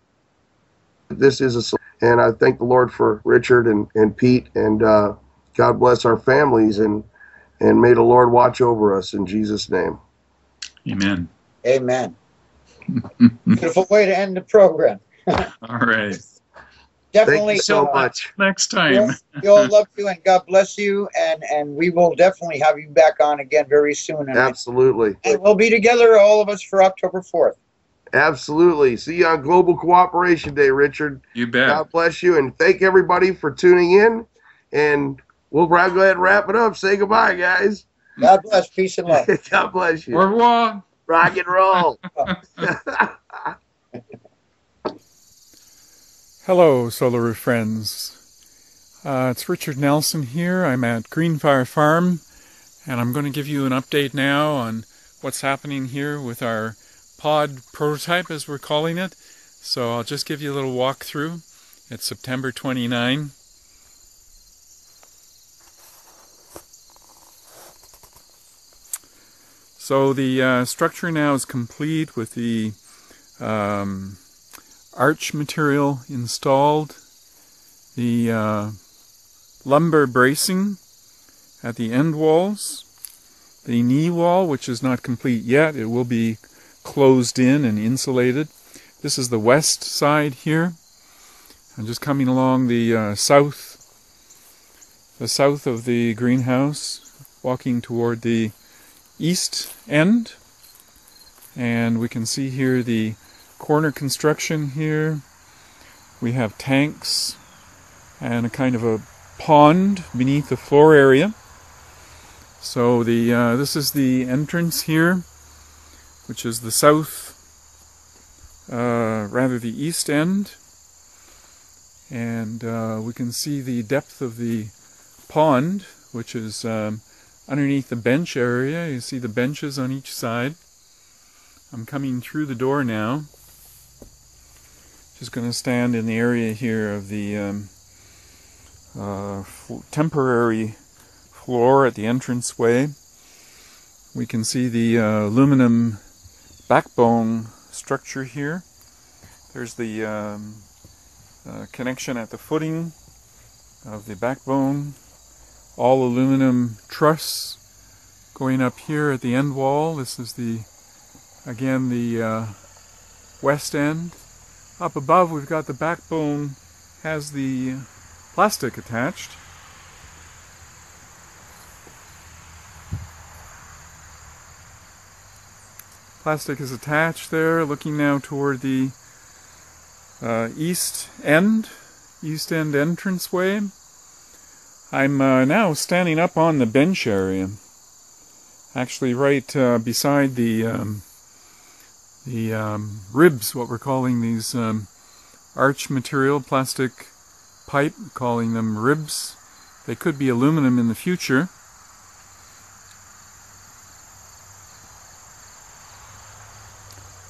this is and I thank the Lord for Richard and Pete, and God bless our families, and may the Lord watch over us in Jesus' name. Amen. Amen. Beautiful way to end the program. All right. Definitely. Thank you so much. Next time. We all love you, and God bless you, and we will definitely have you back on again very soon. And Absolutely. And we'll be together, all of us, for October 4th. Absolutely. See you on Global Cooperation Day, Richard. You bet. God bless you, and thank everybody for tuning in. And we'll go ahead and wrap it up. Say goodbye, guys. God bless. Peace and love. God bless you. Au revoir. Rock and roll. Hello, Solaroof friends. It's Richard Nelson here. I'm at Greenfire Farm, and I'm going to give you an update now on what's happening here with our pod prototype, as we're calling it. So I'll just give you a little walkthrough. It's September 29. So the structure now is complete with the arch material installed, the lumber bracing at the end walls, the knee wall, which is not complete yet. It will be closed in and insulated. This is the west side here. I'm just coming along the south of the greenhouse, walking toward the east end, and we can see here the corner construction here. We have tanks and a kind of a pond beneath the floor area. So the this is the entrance here, which is the south, rather the east end, and we can see the depth of the pond, which is underneath the bench area. You see the benches on each side. I'm coming through the door now. Just going to stand in the area here of the temporary floor at the entranceway. We can see the aluminum backbone structure here. There's the connection at the footing of the backbone. All aluminum truss going up here at the end wall. This is the, again, the west end. Up above we've got the backbone, has the plastic attached. Plastic is attached there, looking now toward the east end entranceway. I'm now standing up on the bench area, actually right beside the ribs, what we're calling these arch material, plastic pipe, calling them ribs. They could be aluminum in the future.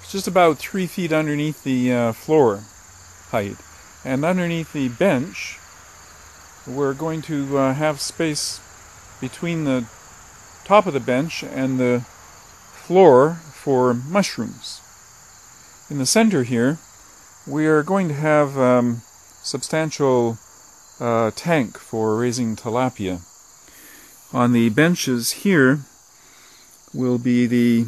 It's just about 3 feet underneath the floor height, and underneath the bench we're going to have space between the top of the bench and the floor for mushrooms. In the center here we are going to have substantial tank for raising tilapia. On the benches here will be the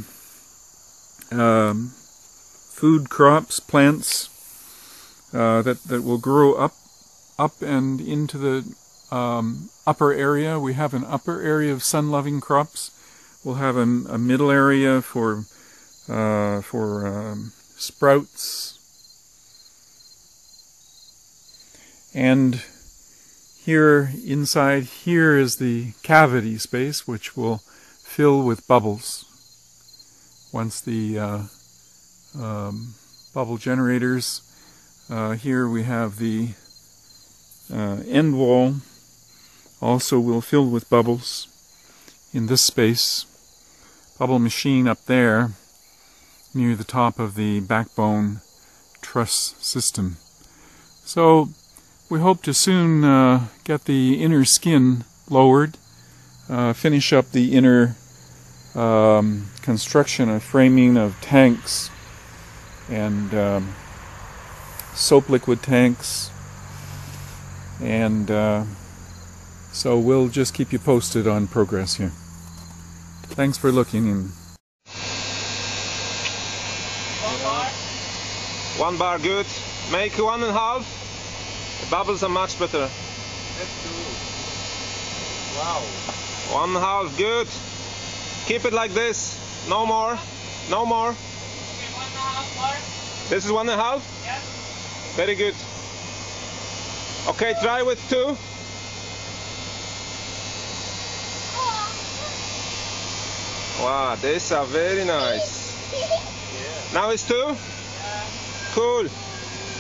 food crops, plants that will grow up and into the upper area. We have an upper area of sun-loving crops. We'll have a middle area for sprouts. And here, inside here, is the cavity space, which will fill with bubbles once the bubble generators. Here we have the end wall, also will fill with bubbles in this space. Bubble machine up there near the top of the backbone truss system. So we hope to soon get the inner skin lowered, finish up the inner construction of framing of tanks, and soap liquid tanks, and so we'll just keep you posted on progress here. Thanks for looking in. 1 bar, good. Make 1.5. The bubbles are much better. Let's do it. Wow. 1.5, good. Keep it like this. No more. No more. Okay, 1.5 more. This is 1.5? Yes. Very good. Okay, try with 2. Wow, these are very nice. Now it's 2? Cool.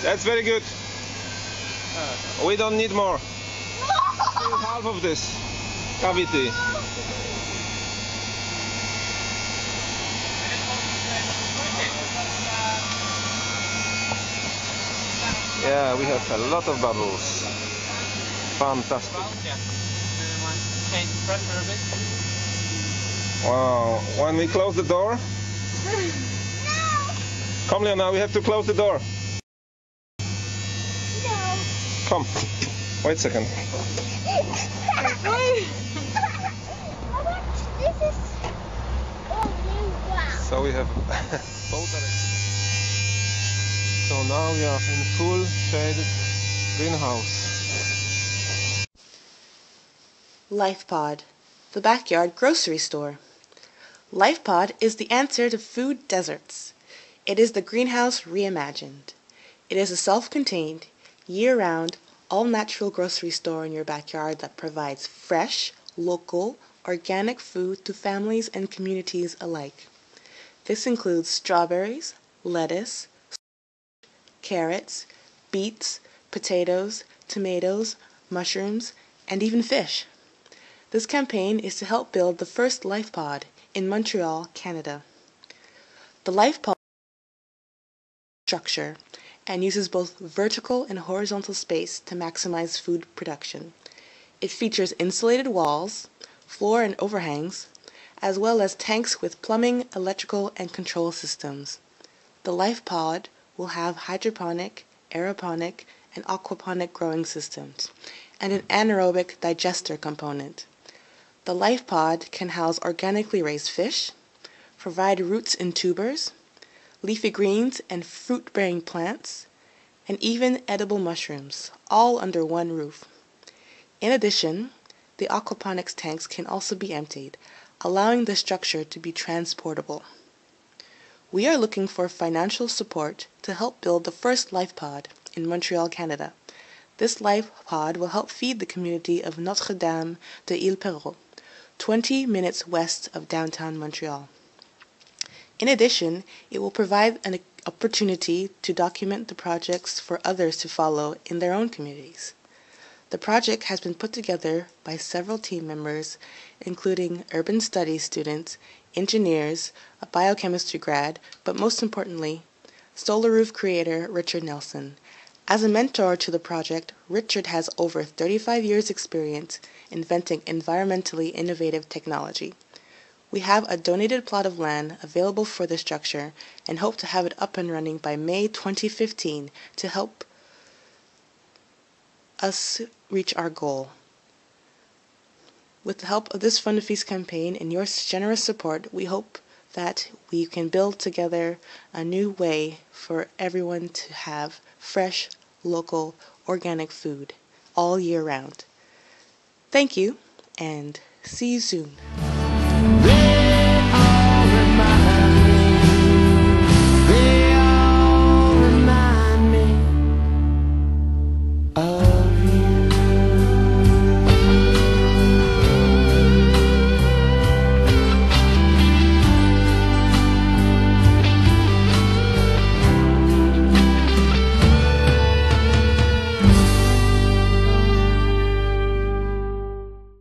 That's very good. We don't need more. Still half of this cavity. Yeah, we have a lot of bubbles. Fantastic. Change the pressure a bit. Wow. When we close the door. Come, Leona, we have to close the door. Come. Wait a second. So we have both directions. So now we are in full shaded greenhouse. LifePod, the backyard grocery store. LifePod is the answer to food deserts. It is the greenhouse reimagined. It is a self-contained, year-round, all-natural grocery store in your backyard that provides fresh, local, organic food to families and communities alike. This includes strawberries, lettuce, carrots, beets, potatoes, tomatoes, mushrooms, and even fish. This campaign is to help build the first LifePod in Montreal, Canada. The LifePod structure and uses both vertical and horizontal space to maximize food production. It features insulated walls, floor and overhangs, as well as tanks with plumbing, electrical, and control systems. The LifePod will have hydroponic, aeroponic, and aquaponic growing systems, and an anaerobic digester component. The LifePod can house organically raised fish, provide roots in tubers, leafy greens and fruit-bearing plants, and even edible mushrooms, all under one roof. In addition, the aquaponics tanks can also be emptied, allowing the structure to be transportable. We are looking for financial support to help build the first LifePod in Montreal, Canada. This LifePod will help feed the community of Notre-Dame de Ile-Perrot, 20 minutes west of downtown Montreal. In addition, it will provide an opportunity to document the projects for others to follow in their own communities. The project has been put together by several team members, including urban studies students, engineers, a biochemistry grad, but most importantly, Solaroof creator Richard Nelson. As a mentor to the project, Richard has over 35 years' experience inventing environmentally innovative technology. We have a donated plot of land available for the structure and hope to have it up and running by May 2015 to help us reach our goal. With the help of this Fund a Feast campaign and your generous support, we hope that we can build together a new way for everyone to have fresh, local, organic food all year round. Thank you, and see you soon.